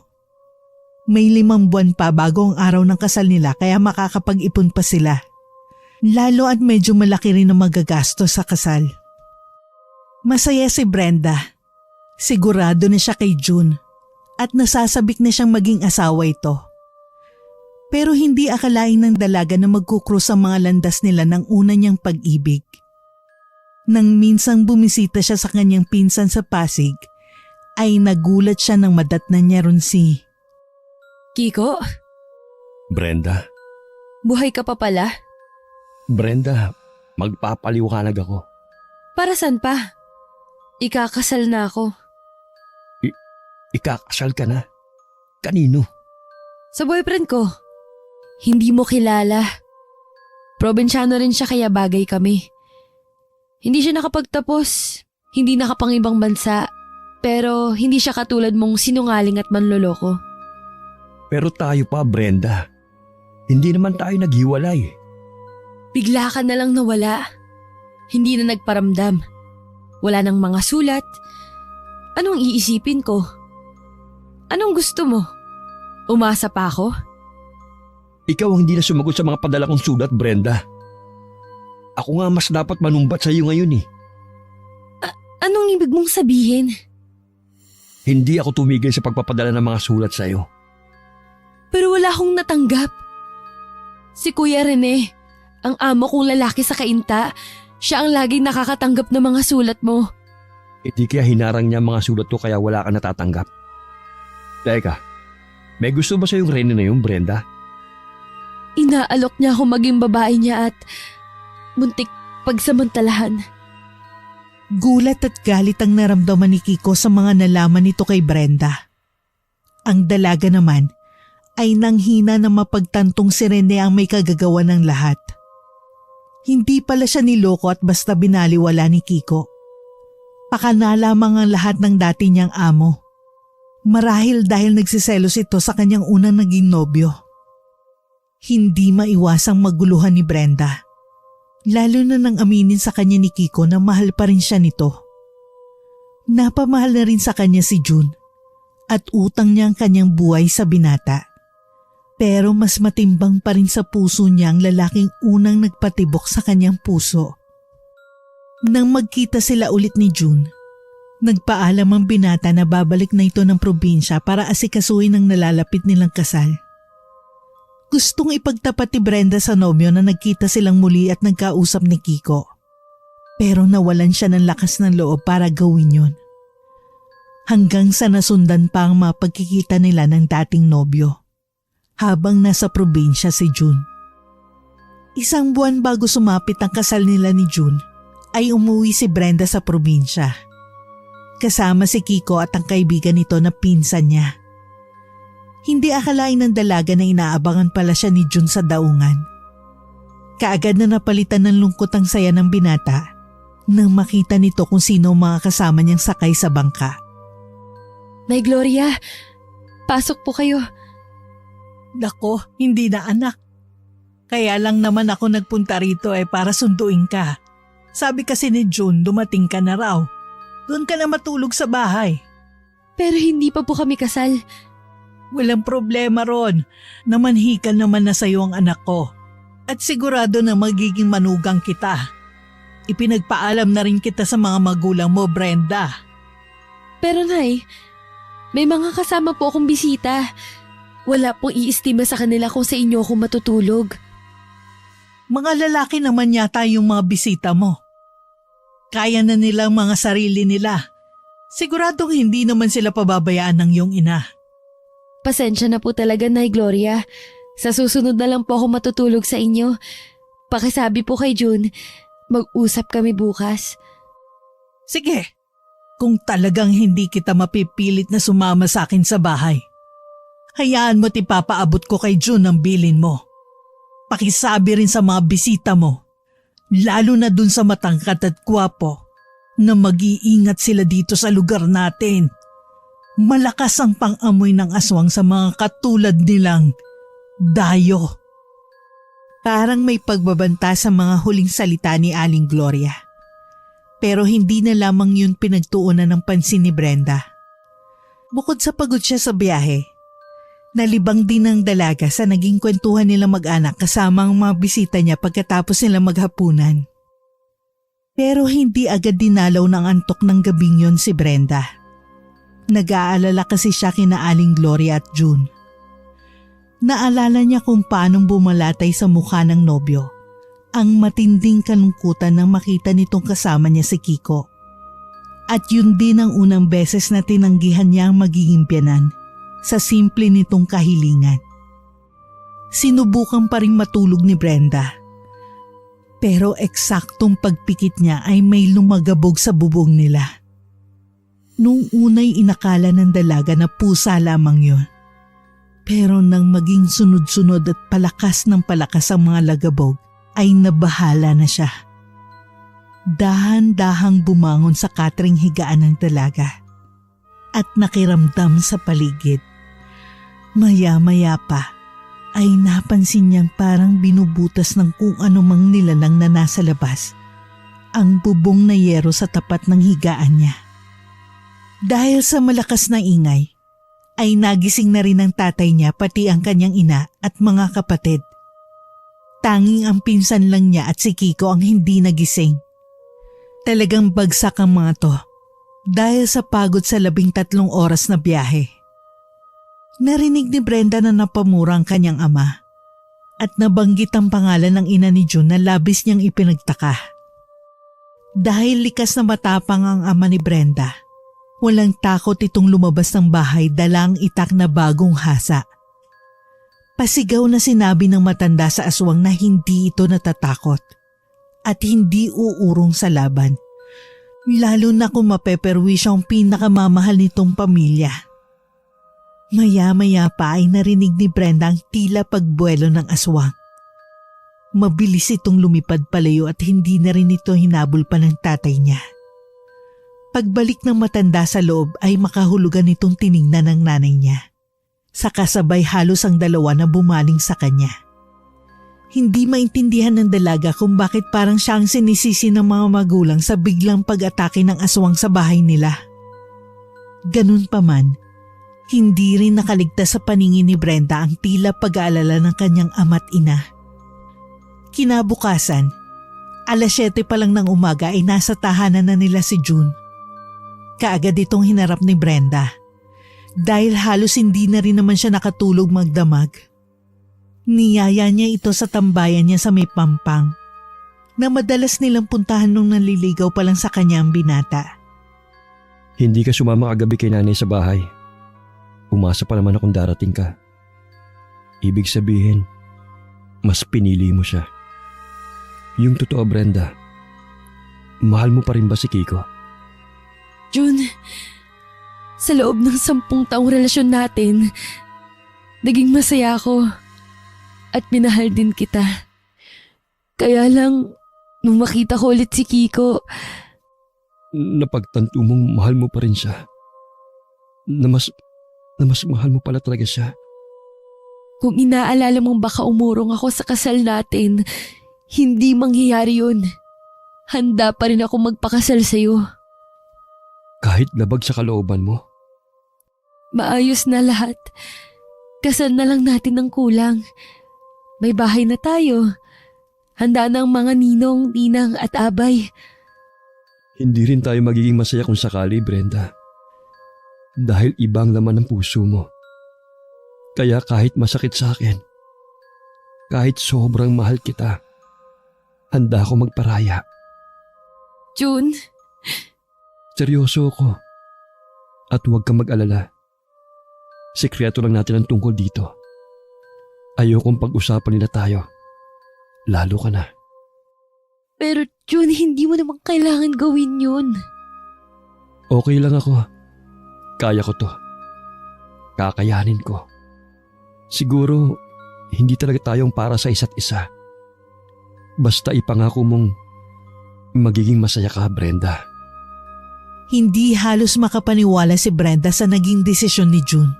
May 5 buwan pa bago ang araw ng kasal nila kaya makakapag-ipon pa sila. Lalo at medyo malaki rin ang magagastos sa kasal. Masaya si Brenda. Sigurado na siya kay June at nasasabik na siyang maging asawa ito. Pero hindi akalain ng dalaga na magkukrus ang mga landas nila ng una niyang pag-ibig. Nang minsang bumisita siya sa kanyang pinsan sa Pasig, ay nagulat siya nang madatnan niya ron si Kiko, Brenda? buhay ka pa pala? Brenda, magpapaliwanag ako. Para saan pa? Ikakasal na ako. Ikakasal ka na? Kanino? Sa boyfriend ko. Hindi mo kilala. Probinsyano rin siya kaya bagay kami. Hindi siya nakapagtapos, hindi nakapangibang bansa, pero hindi siya katulad mong sinungaling at manloloko. Pero tayo pa, Brenda. Hindi naman tayo naghiwalay. Bigla ka na lang nawala. Hindi na nagparamdam. Wala nang mga sulat. Anong iisipin ko? Anong gusto mo? Umasa pa ako? Ikaw ang hindi na sumagot sa mga padala kong sulat, Brenda. Ako nga mas dapat manumbat sa iyo ngayon eh. Anong ibig mong sabihin? Hindi ako tumigil sa pagpapadala ng mga sulat sa iyo. Pero wala akong natanggap. Si Kuya Rene, ang amo kong lalaki sa Kainta, siya ang laging nakakatanggap ng mga sulat mo. Hindi kaya hinarang niya ang mga sulat ko kaya wala ka natatanggap. Teka, may gusto ba sa yung Rene na yung Brenda? Inaalok niya ako maging babae niya at muntik pagsamantalahan. Gulat at galit ang naramdaman ni Kiko sa mga nalaman nito kay Brenda. Ang dalaga naman ay nanghina na mapagtantong si Rene ang may kagagawa ng lahat. Hindi pala siya niloko at basta binaliwala ni Kiko. Pakana lamang ang lahat ng dati niyang amo. Marahil dahil nagsiselos ito sa kanyang unang naging nobyo. Hindi maiwasang maguluhan ni Brenda. Lalo na nang aminin sa kanya ni Kiko na mahal pa rin siya nito. Napamahal na rin sa kanya si June at utang niya ang kanyang buhay sa binata. Pero mas matimbang pa rin sa puso niya ang lalaking unang nagpatibok sa kanyang puso. Nang magkita sila ulit ni June, nagpaalam ang binata na babalik na ito ng probinsya para asikasuhin ang nalalapit nilang kasal. Gustong ipagtapat ni Brenda sa nobyo na nagkita silang muli at nagkausap ni Kiko. Pero nawalan siya ng lakas ng loob para gawin yun. Hanggang sa nasundan pa ang mapagkikita nila ng dating nobyo. Habang nasa probinsya si June. Isang buwan bago sumapit ang kasal nila ni June, ay umuwi si Brenda sa probinsya. Kasama si Kiko at ang kaibigan nito na pinsan niya. Hindi akalain ng dalaga na inaabangan pala siya ni June sa daungan. Kaagad na napalitan ng lungkot ang saya ng binata nang makita nito kung sino ang mga kasama niyang sakay sa bangka. Nay Gloria, pasok po kayo. Nako, hindi na anak. Kaya lang naman ako nagpunta rito para sunduin ka. Sabi kasi ni June dumating ka na raw. Doon ka na matulog sa bahay. Pero hindi pa po kami kasal. Walang problema ron. Namanhikan naman na sa'yo ang anak ko. At sigurado na magiging manugang kita. Ipinagpaalam na rin kita sa mga magulang mo, Brenda. Pero Nay, may mga kasama po akong bisita. Wala pong iistima sa kanila kung sa inyo ako matutulog. Mga lalaki naman yata yung mga bisita mo. Kaya na nilang mga sarili nila. Siguradong hindi naman sila pababayaan ng iyong ina. Pasensya na po talaga, Nay Gloria. Sa susunod na lang po ako matutulog sa inyo. Pakisabi po kay June, mag-usap kami bukas. Sige, kung talagang hindi kita mapipilit na sumama sa akin sa bahay, hayaan mo't ipapaabot ko kay June ang bilin mo. Pakisabi rin sa mga bisita mo, lalo na dun sa matangkat at gwapo, na mag-iingat sila dito sa lugar natin. Malakas ang pang-amoy ng aswang sa mga katulad nilang dayo. Parang may pagbabanta sa mga huling salita ni Aling Gloria. Pero hindi na lamang yun pinagtuunan ng pansin ni Brenda. Bukod sa pagod siya sa biyahe, nalibang din ng dalaga sa naging kwentuhan nilang mag-anak kasama ang mga bisita niya pagkatapos nila maghapunan. Pero hindi agad dinalaw ng antok ng gabing yun si Brenda. Nag-aalala kasi siya kina Aling Gloria at June. Naalala niya kung paanong bumalatay sa mukha ng nobyo ang matinding kalungkutan nang makita nitong kasama niya si Kiko. At yun din ang unang beses na tinanggihan niya ang magiging biyanan sa simple nitong kahilingan. Sinubukan pa rin matulog ni Brenda. Pero eksaktong pagpikit niya ay may lumagabog sa bubong nila. Noong unay inakala ng dalaga na pusa lamang yun. Pero nang maging sunod-sunod at palakas ng palakas ang mga lagabog, ay nabahala na siya. Dahan-dahang bumangon sa katring higaan ng dalaga at nakiramdam sa paligid. Maya-maya pa ay napansin niyang parang binubutas ng kung anumang nilalang na nasa labas ang bubong na yero sa tapat ng higaan niya. Dahil sa malakas na ingay, ay nagising na rin ang tatay niya pati ang kanyang ina at mga kapatid. Tanging ang pinsan lang niya at si Kiko ang hindi nagising. Talagang bagsak ang mga to dahil sa pagod sa 13 oras na biyahe. Narinig ni Brenda na napamura ang kanyang ama at nabanggit ang pangalan ng ina ni June na labis niyang ipinagtaka. Dahil likas na matapang ang ama ni Brenda, walang takot itong lumabas ng bahay dala ang itak na bagong hasa. Pasigaw na sinabi ng matanda sa aswang na hindi ito natatakot at hindi uurong sa laban, lalo na kung mapeperwi siya ang pinakamamahal nitong pamilya. Maya-maya pa ay narinig ni Brenda ang tila pagbuwelo ng aswang. Mabilis itong lumipad palayo at hindi na rin ito hinabol pa ng tatay niya. Pagbalik ng matanda sa loob ay makahulugan itong tiningnan ng nanay niya. Sa kasabay halos ang dalawa na bumaling sa kanya. Hindi maintindihan ng dalaga kung bakit parang siya ang sinisisi ng mga magulang sa biglang pag-atake ng aswang sa bahay nila. Ganun pa man, hindi rin nakaligtas sa paningin ni Brenda ang tila pag-aalala ng kanyang ama't ina. Kinabukasan, 7:00 pa lang ng umaga ay nasa tahanan na nila si June. Kaagad itong hinarap ni Brenda. Dahil halos hindi na rin naman siya nakatulog magdamag. Niyaya niya ito sa tambayan niya sa may pampang na madalas nilang puntahan nung naliligaw pa lang sa kanya ang binata. Hindi ka sumama kagabi kay nanay sa bahay. Umasa pa naman akong darating ka. Ibig sabihin, mas pinili mo siya. Yung totoo, Brenda, mahal mo pa rin ba si Kiko? June, sa loob ng 10 taong relasyon natin, naging masaya ako at minahal din kita. Kaya lang, nung makita ko ulit si Kiko, Napagtanto mong mahal mo pa rin siya. Na mas mahal mo pala talaga siya. kung inaalala mong baka umurong ako sa kasal natin, hindi mangyayari yun. Handa pa rin ako magpakasal sa'yo. Kahit labag sa kalooban mo. Maayos na lahat. Kasal na lang natin ng kulang. May bahay na tayo. Handa na ang mga ninong, ninang at abay. Hindi rin tayo magiging masaya kung sakali, Brenda. Dahil ibang laman ng puso mo. Kaya kahit masakit sa akin, kahit sobrang mahal kita, handa ako magparaya. June, Seryoso ako. At huwag kang mag-alala. Sekreto lang natin ang tungkol dito. Ayokong pag-usapan nila tayo. Lalo ka na. pero June, hindi mo naman kailangan gawin yun. Okay lang ako. Kaya ko to. Kakayanin ko. Siguro, hindi talaga tayong para sa isa't isa. Basta ipangako mong magiging masaya ka, Brenda. Hindi halos makapaniwala si Brenda sa naging desisyon ni June.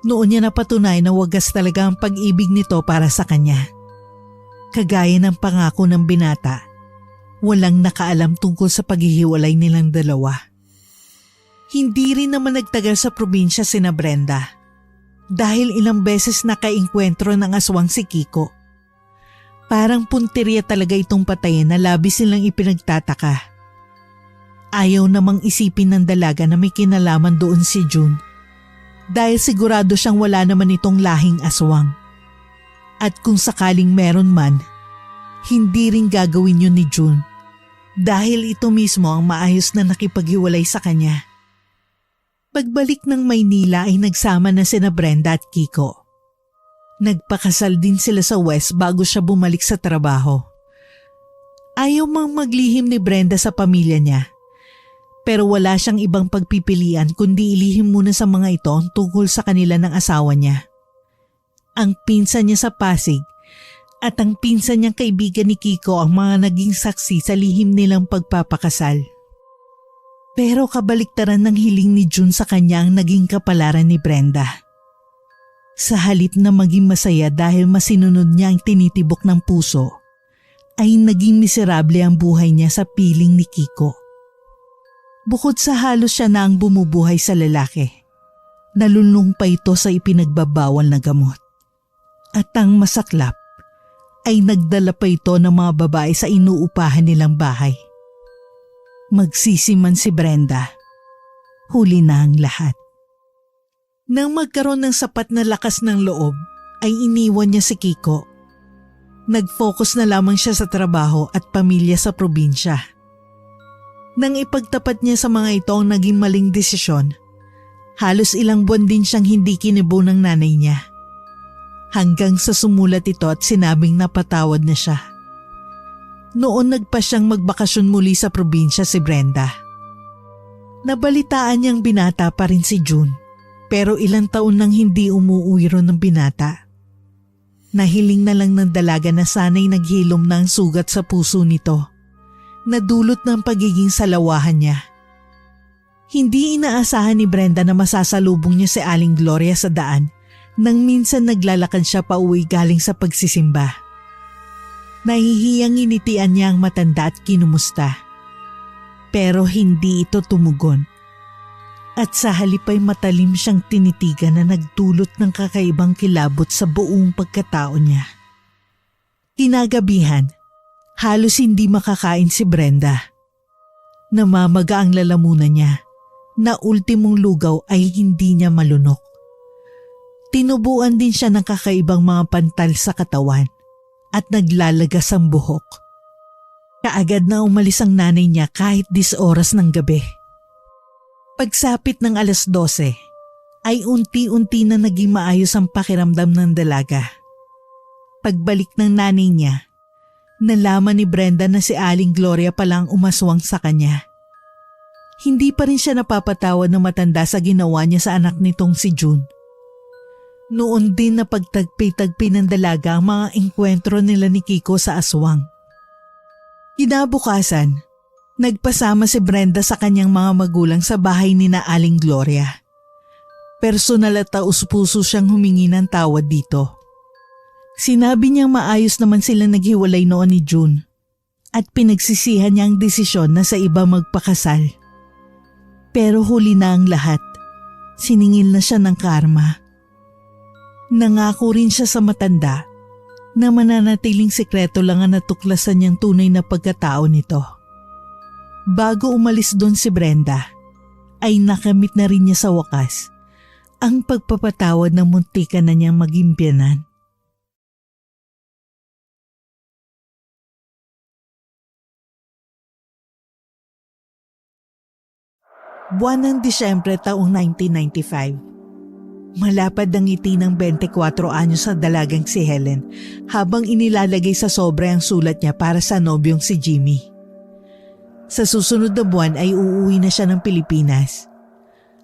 Noon niya napatunay na wagas talaga ang pag-ibig nito para sa kanya. Kagaya ng pangako ng binata, walang nakaalam tungkol sa paghihiwalay nilang dalawa. Hindi rin naman nagtagal sa probinsya sina Brenda dahil ilang beses nakainkwentro ng aswang si Kiko. Parang punteriya talaga itong patayin na labis silang ipinagtataka. Ayaw namang isipin ng dalaga na may kinalaman doon si June dahil sigurado siyang wala naman itong lahing aswang. At kung sakaling meron man, hindi rin gagawin yun ni June dahil ito mismo ang maayos na nakipaghiwalay sa kanya. Pagbalik ng Maynila ay nagsama na sina Brenda at Kiko. Nagpakasal din sila sa West bago siya bumalik sa trabaho. Ayaw mang maglihim ni Brenda sa pamilya niya. Pero wala siyang ibang pagpipilian kundi ilihim muna sa mga ito ang tungkol sa kanila ng asawa niya. Ang pinsan niya sa Pasig at ang pinsan niyang kaibigan ni Kiko ang mga naging saksi sa lihim nilang pagpapakasal. Pero kabaliktaran ng hiling ni June sa kanya ang naging kapalaran ni Brenda. Sa halip na maging masaya dahil masinunod niya ang tinitibok ng puso, ay naging miserable ang buhay niya sa piling ni Kiko. Bukod sa halos siya na ang bumubuhay sa lalaki, nalulung pa ito sa ipinagbabawal na gamot. At ang masaklap, ay nagdala pa ito ng mga babae sa inuupahan nilang bahay. Magsisiman si Brenda. Huli na ang lahat. Nang magkaroon ng sapat na lakas ng loob, ay iniwan niya si Kiko. Nag-focus na lamang siya sa trabaho at pamilya sa probinsya. Nang ipagtapat niya sa mga ito ang naging maling desisyon, halos ilang buwan din siyang hindi kinibo ng nanay niya. Hanggang sa sumulat ito at sinabing napatawad na siya. Noon nagpa siyang magbakasyon muli sa probinsya si Brenda. Nabalitaan niyang binata pa rin si June, pero ilang taon nang hindi umuwi ron ng binata. Nahiling na lang ng dalaga na sana'y naghilom na ang sugat sa puso nito, na dulot ng pagiging salawahan niya. Hindi inaasahan ni Brenda na masasalubong niya si Aling Gloria sa daan nang minsan naglalakad siya pauwi galing sa pagsisimba. Nahihiyang initian niya ang matanda at kinumusta. Pero hindi ito tumugon. At sa halip ay matalim siyang tinitigan na nagdulot ng kakaibang kilabot sa buong pagkatao niya. Kinagabihan, halos hindi makakain si Brenda. Namamaga ang lalamunan niya na ultimong lugaw ay hindi niya malunok. Tinubuan din siya ng kakaibang mga pantal sa katawan at naglalagas ang buhok. Kaagad na umalis ang nanay niya kahit 10 oras ng gabi. Pagsapit ng 12:00, ay unti-unti na naging maayos ang pakiramdam ng dalaga. Pagbalik ng nanay niya, nalaman ni Brenda na si Aling Gloria palang umaswang sa kanya. Hindi pa rin siya napapatawad ng matanda sa ginawa niya sa anak nitong si June. Noon din na pagtagpi-tagpi ng dalaga ang mga engkwentro nila ni Kiko sa aswang. Kinabukasan, nagpasama si Brenda sa kanyang mga magulang sa bahay ni na Aling Gloria. Personal at taus-puso siyang humingi ng tawad dito. Sinabi niyang maayos naman sila naghiwalay noon ni June at pinagsisihan niya ang desisyon na sa iba magpakasal. Pero huli na ang lahat, siningil na siya ng karma. Nangako rin siya sa matanda na mananatiling sikreto lang ang natuklasan niyang tunay na pagkatao nito. Bago umalis doon si Brenda, ay nakamit na rin niya sa wakas ang pagpapatawad ng muntikan na niyang maging biyenan. Buwan ng Disyembre taong 1995. Malapad ang ngiti ng 24 anyos sa dalagang si Helen habang inilalagay sa sobre ang sulat niya para sa nobyong si Jimmy. Sa susunod na buwan ay uuwi na siya ng Pilipinas.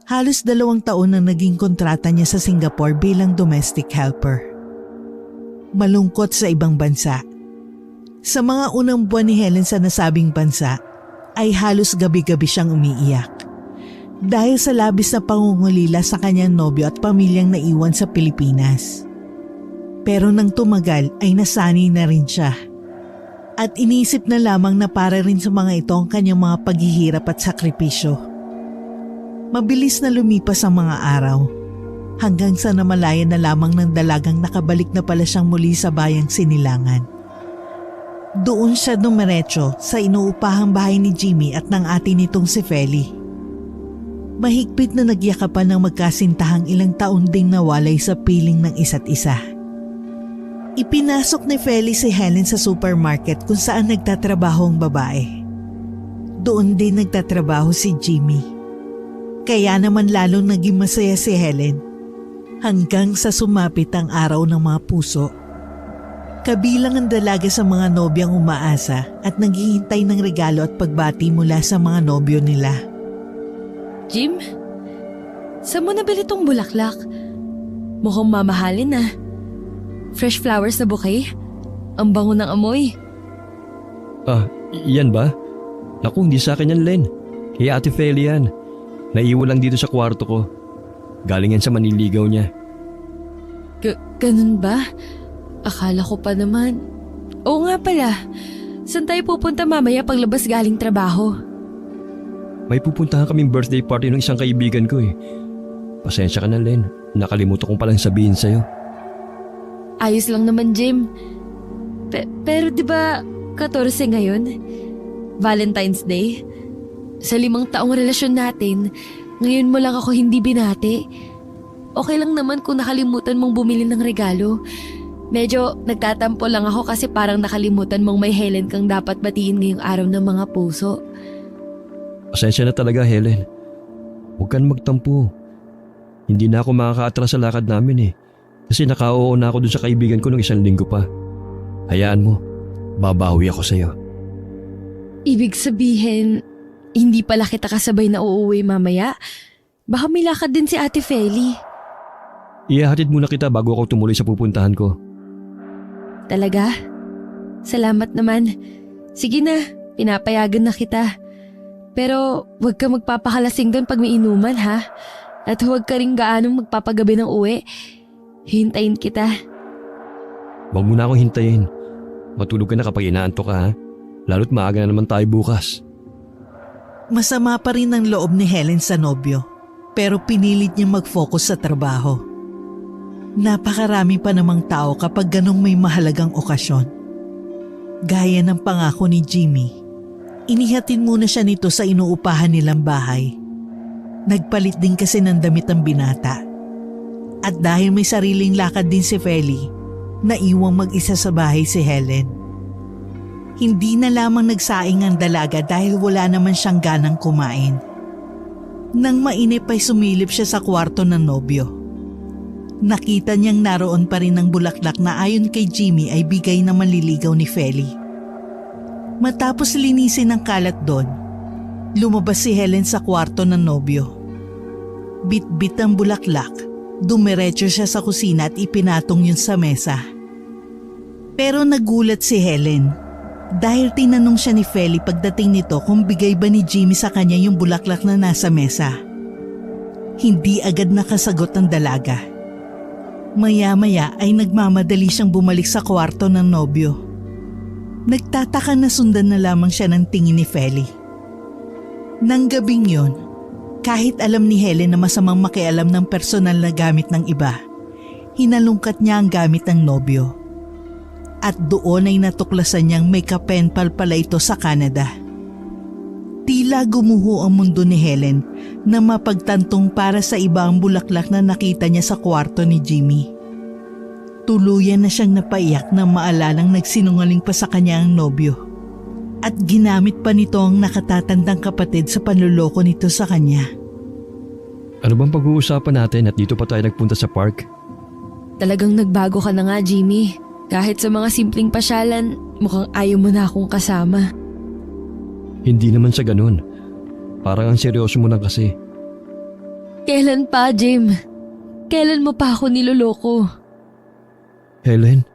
Halos 2 taon na naging kontrata niya sa Singapore bilang domestic helper. Malungkot sa ibang bansa. Sa mga unang buwan ni Helen sa nasabing bansa ay halos gabi-gabi siyang umiiyak. Dahil sa labis na pangungulila sa kanyang nobyo at pamilyang naiwan sa Pilipinas. Pero nang tumagal ay nasanay na rin siya. At inisip na lamang na para rin sa mga ito ang kanyang mga paghihirap at sakripisyo. Mabilis na lumipas ang mga araw. Hanggang sa namalayan na lamang ng dalagang nakabalik na pala siyang muli sa bayang Sinilangan. Doon siya dumiretso sa inuupahang bahay ni Jimmy at ng ate nitong si Feli. Mahigpit na nagyakapan ng magkasintahang ilang taon ding nawalay sa piling ng isa't isa. Ipinasok ni Feli si Helen sa supermarket kung saan nagtatrabaho ang babae. Doon din nagtatrabaho si Jimmy. Kaya naman lalong naging masaya si Helen hanggang sa sumapit ang araw ng mga puso. Kabilang ang dalaga sa mga nobyang umaasa at naghihintay ng regalo at pagbati mula sa mga nobyo nila. Jim? Saan mo nabili tong bulaklak? Mukhang mamahalin na. Fresh flowers na bouquet? Ang bango ng amoy. Yan ba? Naku, hindi sa akin yan, Len. Kaya Ate Feli yan. Naiwan lang dito sa kwarto ko. Galing yan sa maniligaw niya. Ganun ba? Akala ko pa naman. Oo nga pala. Saan tayo pupunta mamaya paglabas galing trabaho? May pupuntahan kaming birthday party ng isang kaibigan ko eh. Pasensya ka na, Len. Nakalimutan kong palang sabihin sa'yo. Ayos lang naman, Jim. Pero di ba 14 ngayon? Valentine's Day? Sa 5 taong relasyon natin, ngayon mo lang ako hindi binati. Okay lang naman kung nakalimutan mong bumili ng regalo. Medyo nagtatampo lang ako kasi parang nakalimutan mong may Helen kang dapat batiin ngayong araw ng mga puso. Pasensya na talaga, Helen. Huwag kang magtampo. Hindi na ako makakaatras sa lakad namin eh. Kasi naka-oo na ako dun sa kaibigan ko ng 1 linggo pa. Hayaan mo, babawi ako sa'yo. Ibig sabihin, hindi pala kita kasabay na uuwi mamaya? Baka may lakad din si Ate Feli. Ihahatid muna kita bago ako tumuloy sa pupuntahan ko. Talaga? Salamat naman. Sige na, pinapayagan na kita. Pero huwag ka magpapakalasing doon pag may inuman ha? At huwag ka rin gaanong magpapagabi ng uwi. Hintayin kita. Huwag mo na akong hintayin. Matulog ka na kapag inaantok ka ha? Lalo't maaga na naman tayo bukas. Masama pa rin ang loob ni Helen sa nobyo, pero pinilit niya mag-focus sa trabaho. Napakarami pa namang tao kapag ganong may mahalagang okasyon. Gaya ng pangako ni Jimmy, inihatid muna siya nito sa inuupahan nilang bahay. Nagpalit din kasi ng damit ang binata. At dahil may sariling lakad din si Feli, naiwang mag-isa sa bahay si Helen. Hindi na lamang nagsaing ang dalaga dahil wala naman siyang ganang kumain. Nang mainip ay sumilip siya sa kwarto ng nobyo. Nakita niyang naroon pa rin ang bulaklak na ayon kay Jimmy ay bigay na manliligaw ni Feli. Matapos linisin ang kalat doon, lumabas si Helen sa kwarto ng nobyo. Bit-bit ang bulaklak, dumiretso siya sa kusina at ipinatong yun sa mesa. Pero nagulat si Helen dahil tinanong siya ni Feli pagdating nito kung bigay ba ni Jimmy sa kanya yung bulaklak na nasa mesa. Hindi agad nakasagot ang dalaga. Maya-maya ay nagmamadali siyang bumalik sa kwarto ng nobyo. Nagtataka na sundan na lamang siya ng tingin ni Feli. Nang gabing yon, kahit alam ni Helen na masamang makialam ng personal na gamit ng iba, hinalungkat niya ang gamit ng nobyo. At doon ay natuklasan niyang may kapenpal pala ito sa Canada. Tila gumuho ang mundo ni Helen na mapagtantong para sa iba ang bulaklak na nakita niya sa kwarto ni Jimmy. Tuluyan na siyang napaiyak na maalalang nagsinungaling pa sa kanya ang nobyo. At ginamit pa nito ang nakatatandang kapatid sa panluloko nito sa kanya. Ano bang pag-uusapan natin at dito pa tayo nagpunta sa park? Talagang nagbago ka na nga, Jimmy. Kahit sa mga simpleng pasyalan, mukhang ayaw mo na akong kasama. Hindi naman sa ganun. Parang ang seryoso mo na kasi. Kailan pa, Jim? Kailan mo pa ako niloloko? Helen?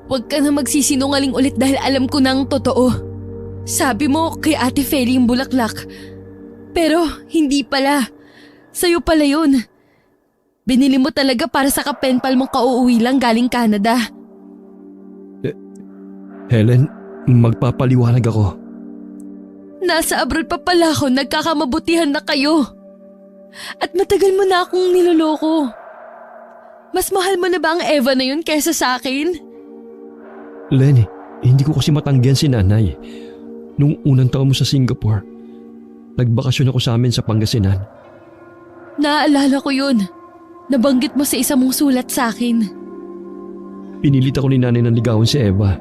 Huwag ka na magsisinungaling ulit dahil alam ko na ang totoo. Sabi mo kay Ate Feli yung bulaklak. Pero hindi pala. Sa'yo pala yun. Binili mo talaga para sa kapenpal mong kauuwi lang galing Canada. Helen, magpapaliwanag ako. Nasa abroad pa pala ako, nagkakamabutihan na kayo. At matagal mo na akong niloloko. Mas mahal mo na ba ang Eva na yun kaysa sa akin? Len, hindi ko kasi matanggihan si nanay. Nung unang taon mo sa Singapore, nagbakasyon ako sa amin sa Pangasinan. Naaalala ko yun. Nabanggit mo sa isa mong sulat sa akin. Pinilit ako ni nanay ng ligawan si Eva.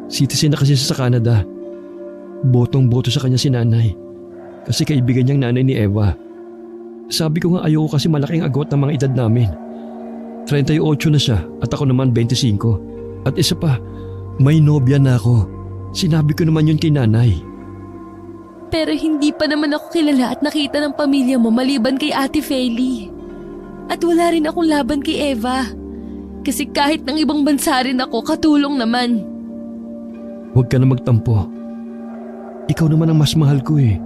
Citizen na kasi siya sa Canada. Botong-boto sa kanya si nanay. Kasi kaibigan niyang nanay ni Eva. Sabi ko nga ayoko kasi malaking agwat ng mga edad namin. 38 na siya at ako naman 25. At isa pa, may nobya na ako. Sinabi ko naman yun kay nanay. Pero hindi pa naman ako kilala at nakita ng pamilya mo maliban kay Ate Feli. At wala rin akong laban kay Eva. Kasi kahit ng ibang bansa rin ako, katulong naman. Huwag ka na magtampo. Ikaw naman ang mas mahal ko eh.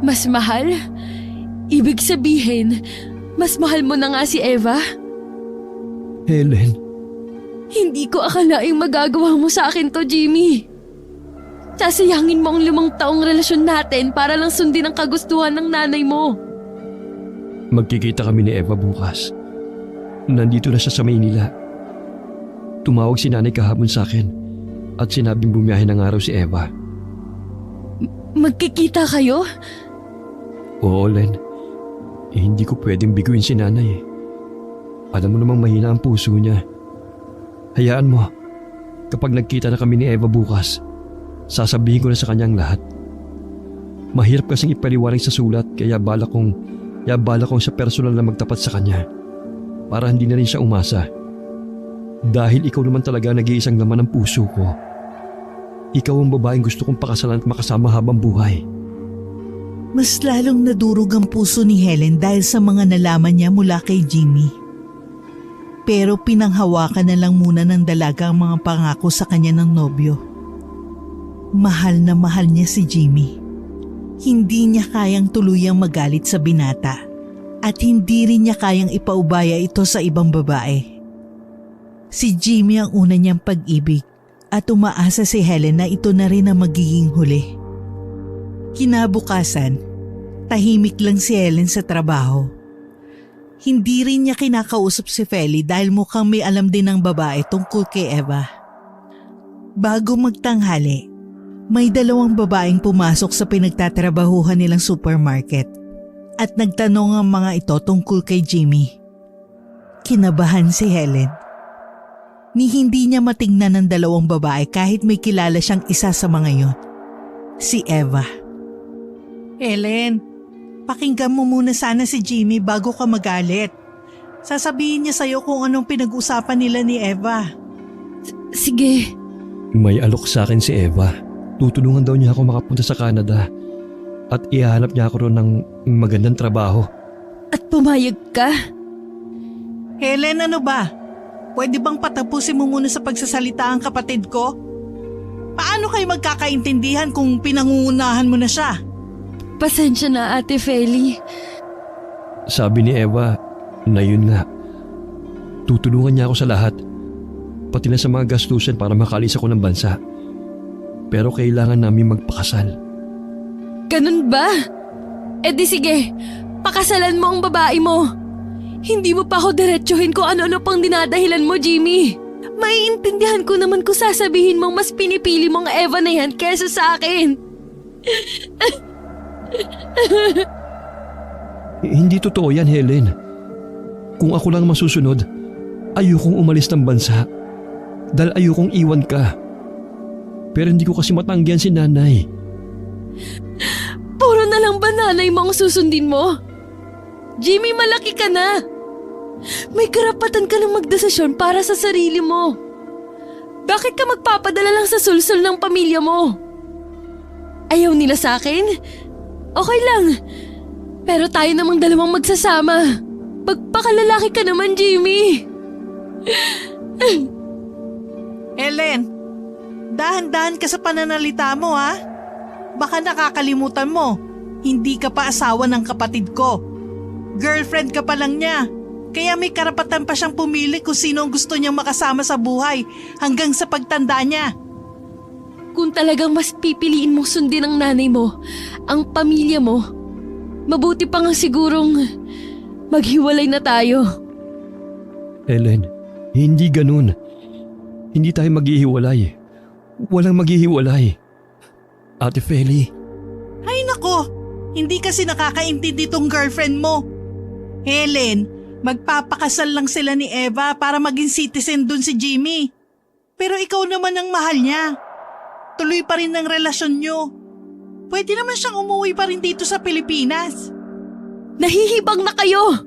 Mas mahal? Ibig sabihin, mas mahal mo na nga si Eva? Helen, Hindi ko akalaing magagawa mo sa akin to, Jimmy. Sasayangin mo ang 5 taong relasyon natin para lang sundin ang kagustuhan ng nanay mo. magkikita kami ni Eva bukas. Nandito na siya sa Maynila. Tumawag si nanay kahapon sa akin at sinabing bumiyahe ng araw si Eva. Magkikita kayo? Oo, Len. Hindi ko pwedeng biguin si nanay eh. Alam mo namang mahina ang puso niya. Hayaan mo. Kapag nagkita na kami ni Eva bukas, sasabihin ko na sa kanyang lahat. Mahirap kasing ipaliwanag sa sulat kaya bala kong sa personal na magtapat sa kanya para hindi na rin siya umasa. Dahil ikaw naman talaga nag-iisang laman ng puso ko. Ikaw ang babaeng gusto kong pakasalan at makasama habang buhay. Mas lalong nadurog ang puso ni Helen dahil sa mga nalaman niya mula kay Jimmy. Pero pinanghawakan na lang muna ng dalaga ang mga pangako sa kanya ng nobyo. Mahal na mahal niya si Jimmy. Hindi niya kayang tuluyang magalit sa binata at hindi rin niya kayang ipaubaya ito sa ibang babae. Si Jimmy ang una niyang pag-ibig at umaasa si Helen na ito na rin ang magiging huli. Kinabukasan, tahimik lang si Helen sa trabaho. Hindi rin niya kinakausap si Feli dahil mukhang may alam din ng babae tungkol kay Eva. Bago magtanghali, may 2 babaeng pumasok sa pinagtatrabahuhan nilang supermarket at nagtanong ang mga ito tungkol kay Jimmy. Kinabahan si Helen. Ni hindi niya matingnan ng 2 babae kahit may kilala siyang isa sa mga yon. Si Eva. Helen, pakinggan mo muna sana si Jimmy bago ka magalit. Sasabihin niya sa'yo kung anong pinag-usapan nila ni Eva. Sige. May alok sa akin si Eva. Tutulungan daw niya ako makapunta sa Canada at ihahanap niya ako ron ng magandang trabaho. At pumayag ka? Helen, ano ba? Pwede bang patapusin mo muna sa pagsasalita ang kapatid ko? Paano kayo magkakaintindihan kung pinangungunahan mo na siya? Pasensya na, Ate Feli. Sabi ni Eva na yun nga. Tutulungan niya ako sa lahat. Pati na sa mga gastusin para makalis ako ng bansa. Pero kailangan namin magpakasal. Ganun ba? E di sige, pakasalan mo ang babae mo. Hindi mo pa ako diretsuhin kung ano-ano pang dinadahilan mo, Jimmy. Maiintindihan ko naman kung sasabihin mong mas pinipili mong Eva na yan kesa sa akin. Hindi totoo yan, Helen. Kung ako lang masusunod, ayokong umalis ng bansa. Dahil ayokong iwan ka. Pero hindi ko kasi matanggihan si nanay. Puro na lang ba nanay mo ang susundin mo? Jimmy, malaki ka na. May karapatan ka ng magdesisyon para sa sarili mo. Bakit ka magpapadala lang sa sulsul ng pamilya mo? Ayaw nila sa akin? Okay lang. Pero tayo namang 2 magsasama. Pagpakalalaki ka naman, Jimmy. Helen, dahan-dahan ka sa pananalita mo ha. Baka nakakalimutan mo, hindi ka pa asawa ng kapatid ko. Girlfriend ka pa lang niya. Kaya may karapatan pa siyang pumili kung sino ang gusto niyang makasama sa buhay hanggang sa pagtanda niya. Kung talagang mas pipiliin mong sundin ang nanay mo, ang pamilya mo, mabuti pa nga sigurong maghiwalay na tayo. Helen, hindi ganun. Hindi tayo maghihiwalay. Walang maghihiwalay. Ate Feli. Ay nako, hindi kasi nakakaintindi tong girlfriend mo. Helen, magpapakasal lang sila ni Eva para maging citizen dun si Jimmy. Pero ikaw naman ang mahal niya. Tuloy pa rin ang relasyon nyo. Pwede naman siyang umuwi pa rin dito sa Pilipinas. Nahihibang na kayo!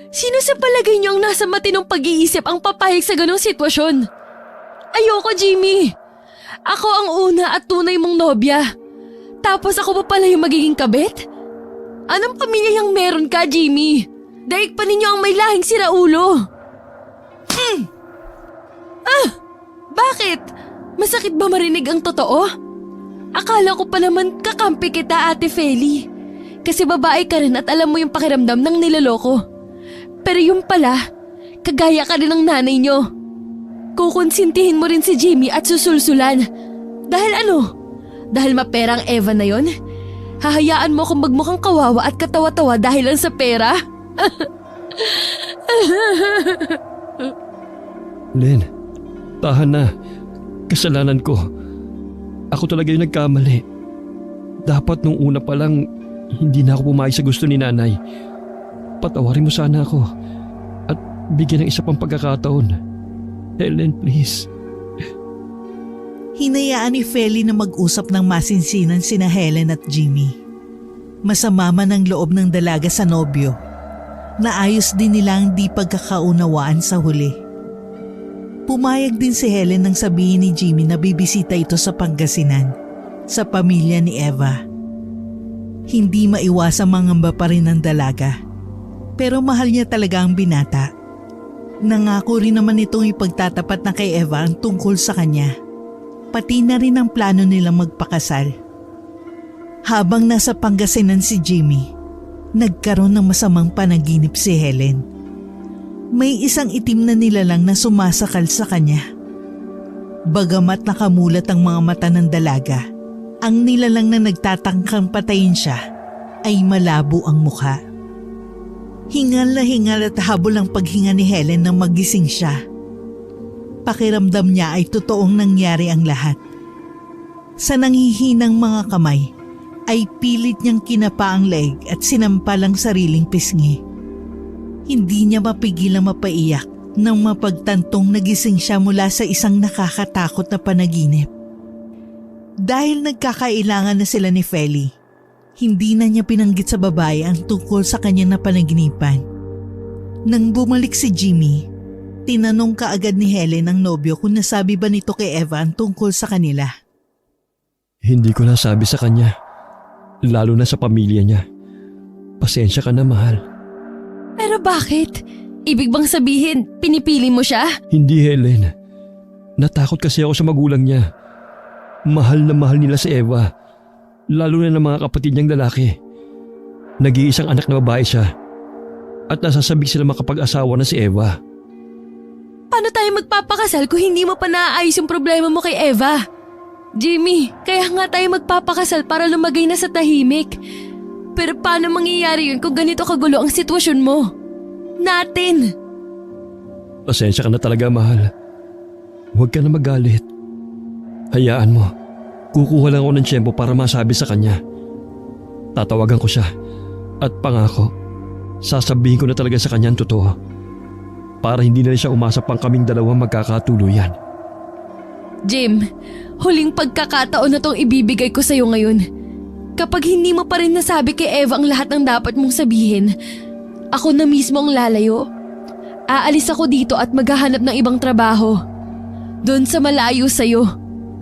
Sino sa palagay niyo ang nasa matinong pag-iisip ang papayag sa ganong sitwasyon? Ayoko, Jimmy! Ako ang una at tunay mong nobya. Tapos ako pa pala yung magiging kabit? Anong pamilya yung meron ka, Jimmy? Daig pa ninyo ang may lahing siraulo. Bakit? Masakit ba marinig ang totoo? Akala ko pa naman kakampi kita, Ate Feli. Kasi babae ka rin at alam mo yung pakiramdam ng niloloko. Pero yung pala, kagaya ka rin ng nanay nyo. Kukonsintihin mo rin si Jimmy at susulsulan. Dahil ano? Dahil mapera ang Eva na yon? Hahayaan mo akong magmukhang kawawa at katawa-tawa dahil lang sa pera? Len, tahan na. Kasalanan ko. Ako talaga yung nagkamali. Dapat nung una pa lang, hindi na ako pumayag sa gusto ni nanay. Patawarin mo sana ako at bigyan ng isa pang pagkakataon. Helen, please. Hinayaan ni Feli na mag-usap ng masinsinan sina Helen at Jimmy. Masama man ang loob ng dalaga sa nobyo. Naayos din nilang di pagkakaunawaan sa huli. Pumayag din si Helen nang sabihin ni Jimmy na bibisita ito sa Pangasinan, sa pamilya ni Eva. Hindi maiwasang mangamba pa rin ng dalaga. Pero mahal niya talaga ang binata. Nangako rin naman itong ipagtatapat na kay Eva ang tungkol sa kanya. Pati na rin ang plano nilang magpakasal. Habang nasa Pangasinan si Jimmy, nagkaroon ng masamang panaginip si Helen. May isang itim na nilalang na sumasakal sa kanya. Bagamat nakamulat ang mga mata ng dalaga, ang nilalang na nagtatangkang patayin siya ay malabo ang mukha. Hingal na hingal at habol ang paghinga ni Helen nang magising siya. Pakiramdam niya ay totoong nangyari ang lahat. Sa nanghihinang mga kamay, ay pilit niyang kinapa ang leg at sinampal ang sariling pisngi. Hindi niya mapigilang mapaiyak nang mapagtantong nagising siya mula sa isang nakakatakot na panaginip. Dahil nagkakailangan na sila ni Feli, hindi na niya pinanggit sa babae ang tungkol sa kanyang napanaginipan. Nang bumalik si Jimmy, tinanong kaagad ni Helen ang nobyo kung nasabi ba nito kay Eva ang tungkol sa kanila. Hindi ko nasabi sa kanya, lalo na sa pamilya niya. Pasensya ka na, mahal. Pero bakit? Ibig bang sabihin, pinipili mo siya? Hindi, Helen. Natakot kasi ako sa magulang niya. Mahal na mahal nila si Eva, lalo na ng mga kapatid niyang lalaki. Nag-iisang anak na babae siya at nasasabik sila makapag-asawa na si Eva. Paano tayo magpapakasal kung hindi mo pa naaayos yung problema mo kay Eva? Jimmy, kaya nga tayo magpapakasal para lumagay na sa tahimik. Pero paano mangyayari yun kung ganito kagulo ang sitwasyon mo? Natin! Pasensya ka na talaga, mahal. Huwag ka na magalit. Hayaan mo. Kukuha lang ako ng tiyempo para masabi sa kanya. Tatawagan ko siya at pangako, sasabihin ko na talaga sa kanya ang totoo. Para hindi na siya umasa pang kaming dalawang magkakatuluyan. Jim, huling pagkakataon na tong ibibigay ko sa'yo ngayon. Kapag hindi mo pa rin nasabi kay Eva ang lahat ng dapat mong sabihin, ako na mismo ang lalayo. Aalis ako dito at maghahanap ng ibang trabaho. Doon sa malayo sa'yo.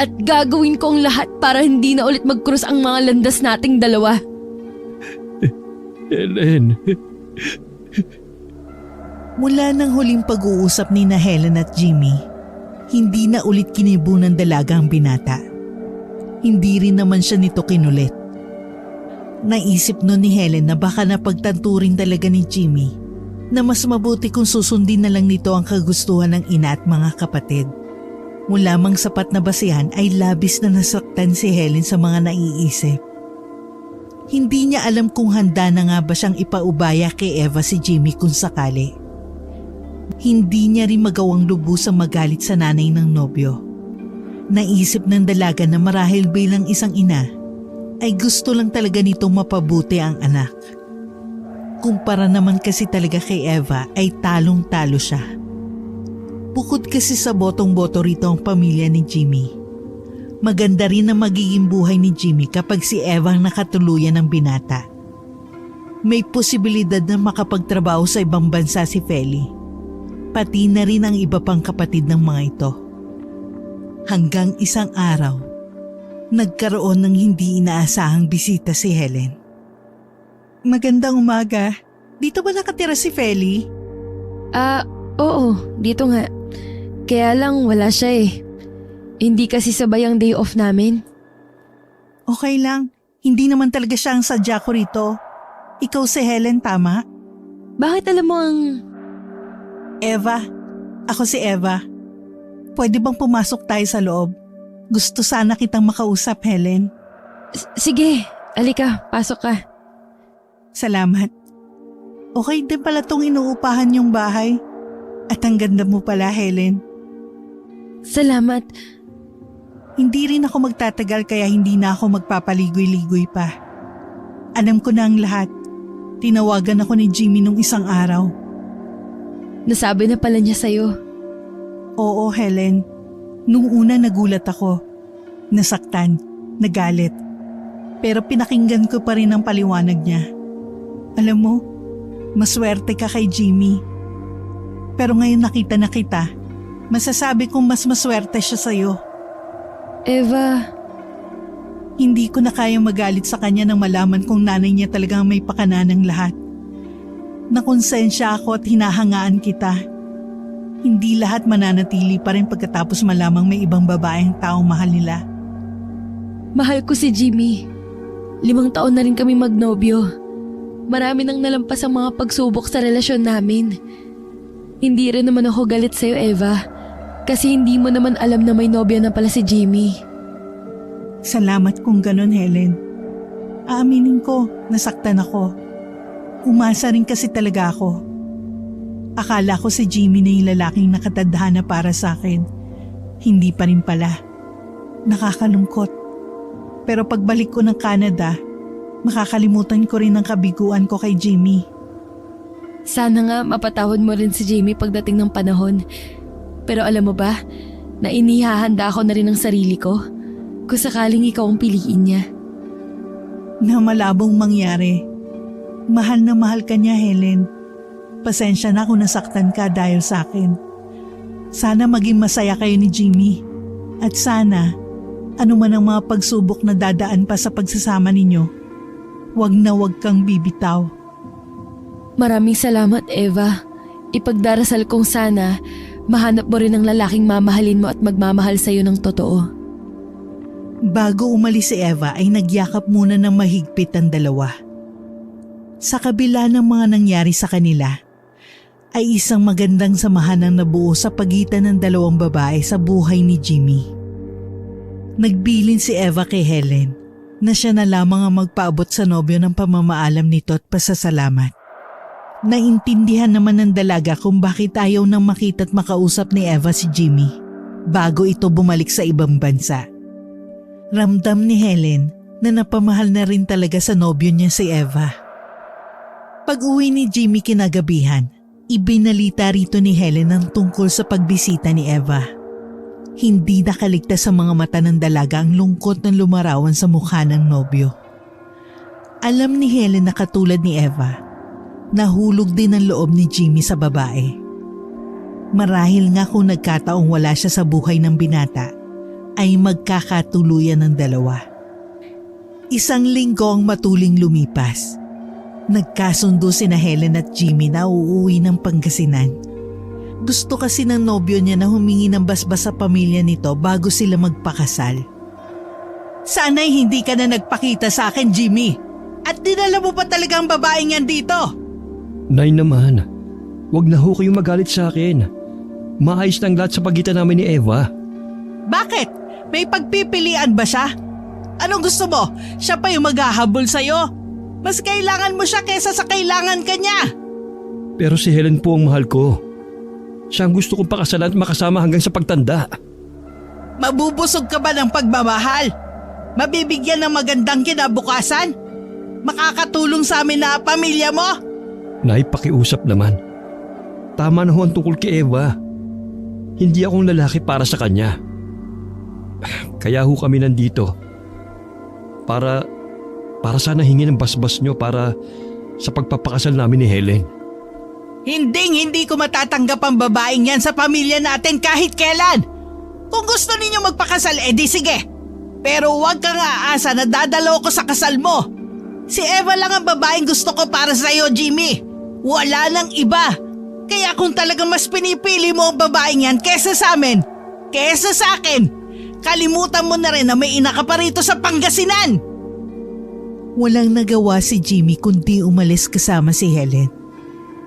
At gagawin ko ang lahat para hindi na ulit mag-cross ang mga landas nating dalawa. Helen. Mula ng huling pag-uusap ni na Helen at Jimmy, hindi na ulit kinibo ng dalaga ang binata. Hindi rin naman siya nito kinulit. Naisip no ni Helen na baka napagtanturin talaga ni Jimmy na mas mabuti kung susundin na lang nito ang kagustuhan ng ina at mga kapatid. Mula mang sapat na basihan ay labis na nasaktan si Helen sa mga naiisip. Hindi niya alam kung handa na nga ba siyang ipaubaya kay Eva si Jimmy kung sakali. Hindi niya rin magawang lubusang magalit sa nanay ng nobyo. Naisip ng dalaga na marahil bilang isang ina, ay gusto lang talaga nitong mapabuti ang anak. Kumpara naman kasi talaga kay Eva ay talong-talo siya. Bukod kasi sa botong-boto rito ang pamilya ni Jimmy. Maganda rin ang magiging buhay ni Jimmy kapag si Eva ang nakatuluyan ng binata. May posibilidad na makapagtrabaho sa ibang bansa si Feli. Pati na rin ang iba pang kapatid ng mga ito. Hanggang isang araw, Nagkaroon ng hindi inaasahang bisita si Helen. Magandang umaga. Dito ba nakatira si Feli? Oo, dito nga. Kaya lang wala siya eh. Hindi kasi sabay ang day off namin. Okay lang. Hindi naman talaga siya ang sadya ko rito. Ikaw si Helen, tama? Bakit alam mo ang... Eva. Ako si Eva. Pwede bang pumasok tayo sa loob? Gusto sana kitang makausap, Helen. Sige, alika, pasok ka. Salamat. Okay din pala tong inuupahan yung bahay. At ang ganda mo pala, Helen. Salamat. Hindi rin ako magtatagal kaya hindi na ako magpapaligoy-ligoy pa. Alam ko na ang lahat. Tinawagan ako ni Jimmy nung isang araw. Nasabi na pala niya sa'yo. Oo, Helen. Nung una nagulat ako. Nasaktan, nagalit. Pero pinakinggan ko pa rin ang paliwanag niya. Alam mo, maswerte ka kay Jimmy. Pero ngayon nakita na kita, masasabi kong mas maswerte siya sa'yo. Eva, Hindi ko na kayang magalit sa kanya nang malaman kong nanay niya talagang may pakana ng lahat. Nakonsensya ako at hinahangaan kita. Hindi lahat mananatili pa rin pagkatapos malamang may ibang babaeng taong mahal nila. mahal ko si Jimmy. 5 taon na rin kami magnobyo. Marami nang nalampas ang mga pagsubok sa relasyon namin. Hindi rin naman ako galit sa'yo, Eva. Kasi hindi mo naman alam na may nobya na pala si Jimmy. Salamat kung ganun, Helen. Aaminin ko, nasaktan ako. Umasa rin kasi talaga ako. Akala ko si Jimmy na yung lalaking nakatadhana para sa akin. Hindi pa rin pala. Nakakalungkot. Pero pagbalik ko ng Canada, makakalimutan ko rin ang kabiguan ko kay Jimmy. Sana nga mapatawad mo rin si Jimmy pagdating ng panahon. Pero alam mo ba, na inihahanda ako na rin ang sarili ko kung sakaling ikaw ang piliin niya. Na malabong mangyari. Mahal na mahal ka niya, Helen. Pasensya na kung nasaktan ka dahil sa akin. Sana maging masaya kayo ni Jimmy. At sana, ano man ang mga pagsubok na dadaan pa sa pagsasama ninyo, wag na wag kang bibitaw. Maraming salamat, Eva. Ipagdarasal kong sana mahanap mo rin ang lalaking mamahalin mo at magmamahal sa'yo ng totoo. Bago umalis si Eva ay nagyakap muna ng mahigpit ang dalawa. Sa kabila ng mga nangyari sa kanila, ay isang magandang samahan ang nabuo sa pagitan ng dalawang babae sa buhay ni Jimmy. Nagbilin si Eva kay Helen na siya na lamang ang magpaabot sa nobyo ng pamamaalam nito at pasasalamat. Naintindihan naman ng dalaga kung bakit ayaw nang makita at makausap ni Eva si Jimmy bago ito bumalik sa ibang bansa. Ramdam ni Helen na napamahal na rin talaga sa nobyo niya si Eva. Pag-uwi ni Jimmy kinagabihan, ibinalita rito ni Helen ang tungkol sa pagbisita ni Eva. Hindi nakaligtas sa mga mata ng dalaga ang lungkot ng lumarawan sa mukha ng nobyo. Alam ni Helen na katulad ni Eva, nahulog din ang loob ni Jimmy sa babae. Marahil nga kung nagkataong wala siya sa buhay ng binata, ay magkakatuluyan ng dalawa. Isang linggo ang matuling lumipas. Nagkasundo sina Helen at Jimmy na uuwi ng Pangasinan. Gusto kasi ng nobyo niya na humingi ng basbas sa pamilya nito bago sila magpakasal. Sana'y hindi ka na nagpakita sa akin, Jimmy. At dinala mo pa talagang babaeng yan dito. Nay naman, wag na ho kayong magalit sa akin. Maayos na ang lahat sa pagitan namin ni Eva. Bakit? May pagpipilian ba siya? Anong gusto mo? Siya pa yung maghahabol sa'yo? Mas kailangan mo siya kesa sa kailangan ka niya. Pero si Helen po ang mahal ko. Siya ang gusto kong pakasalan at makasama hanggang sa pagtanda. Mabubusog ka ba ng pagmamahal? Mabibigyan ng magandang kinabukasan? Makakatulong sa amin na pamilya mo? Nay, pakiusap naman. Tama na ho ang tungkol kay Eva. Hindi akong lalaki para sa kanya. Kaya ho kami nandito. Para sana hingi ng basbas nyo para sa pagpapakasal namin ni Helen. Hindi ko matatanggap ang babaeng yan sa pamilya natin kahit kailan. Kung gusto ninyo magpakasal, edi sige. Pero huwag kang aasa na dadalo ko sa kasal mo. Si Eva lang ang babaeng gusto ko para sa'yo, Jimmy. Wala nang iba. Kaya kung talagang mas pinipili mo ang babaeng yan kesa sa amin, kesa sa akin, kalimutan mo na rin na may ina ka pa rito sa Pangasinan. Walang nagawa si Jimmy kundi umalis kasama si Helen.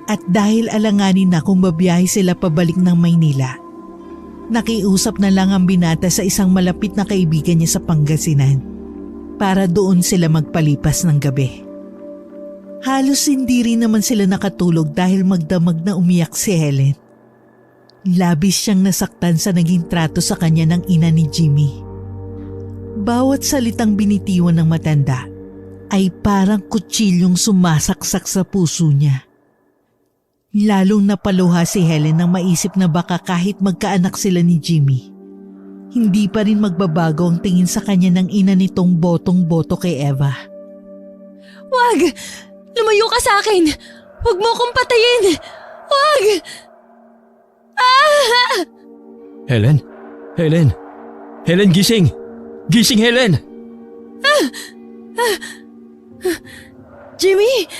At dahil alanganin na kung babiyahe sila pabalik ng Maynila, nakiusap na lang ang binata sa isang malapit na kaibigan niya sa Pangasinan para doon sila magpalipas ng gabi. Halos hindi rin naman sila nakatulog dahil magdamag na umiyak si Helen. Labis siyang nasaktan sa naging trato sa kanya ng ina ni Jimmy. Bawat salitang binitiwan ng matanda ay parang kutsilyong sumasaksak sa puso niya. Lalong napaluha si Helen nang maisip na baka kahit magkaanak sila ni Jimmy, hindi pa rin magbabago ang tingin sa kanya ng ina nitong botong-boto kay Eva. Wag! Lumayo ka sa akin! Huwag mo akong patayin! Wag! Ah! Helen? Helen? Helen, gising! Gising, Helen! Jimmy!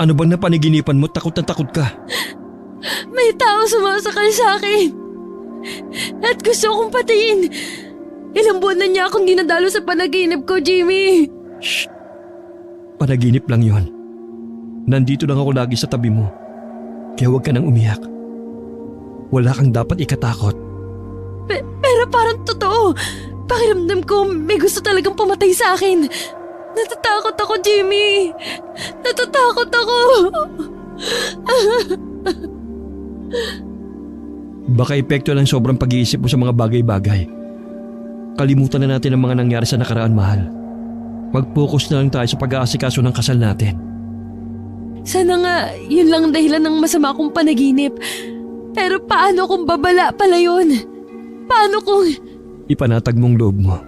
Ano bang napaniginipan mo? Takot na takot ka. May tao sumasakal sa akin! At gusto akong patayin! Ilang buwan na niya akong dinadalo sa panaginip ko, Jimmy! Shh! Panaginip lang yon. Nandito lang ako lagi sa tabi mo. Kaya huwag ka nang umiyak. Wala kang dapat ikatakot. Pero parang totoo. Pakiramdam ko may gusto talagang pumatay sa akin. Natatakot ako, Jimmy. Natatakot ako. Baka epekto lang sobrang pag-iisip mo sa mga bagay-bagay. Kalimutan na natin ang mga nangyari sa nakaraan, mahal. Mag-focus na lang tayo sa pag-aasikaso ng kasal natin. Sana nga yun lang dahilan ng masama kong panaginip. Pero paano kung babala pala yun? Paano kung... Ipanatag mong loob mo.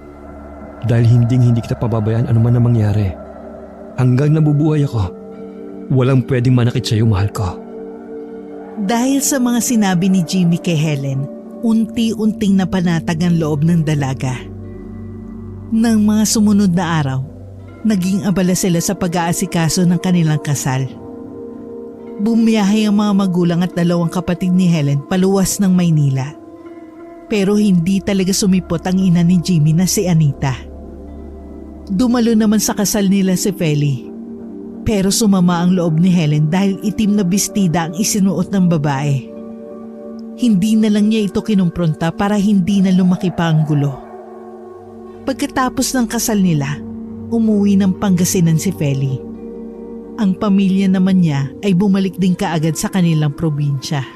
Dahil hindi kita pababayaan anuman na mangyari. Hanggang nabubuhay ako, walang pwedeng manakit sa'yo, mahal ko. Dahil sa mga sinabi ni Jimmy kay Helen, unti-unting napanatag ang loob ng dalaga. Nang mga sumunod na araw, naging abala sila sa pag-aasikaso ng kanilang kasal. Bumiyahe ang mga magulang at dalawang kapatid ni Helen paluwas ng Maynila. Pero hindi talaga sumipot ang ina ni Jimmy na si Anita. Dumalo naman sa kasal nila si Feli. Pero sumama ang loob ni Helen dahil itim na bestida ang isinuot ng babae. Hindi na lang niya ito kinumpronta para hindi na lumaki pa ang gulo. Pagkatapos ng kasal nila, umuwi ng Pangasinan si Feli. Ang pamilya naman niya ay bumalik din kaagad sa kanilang probinsya.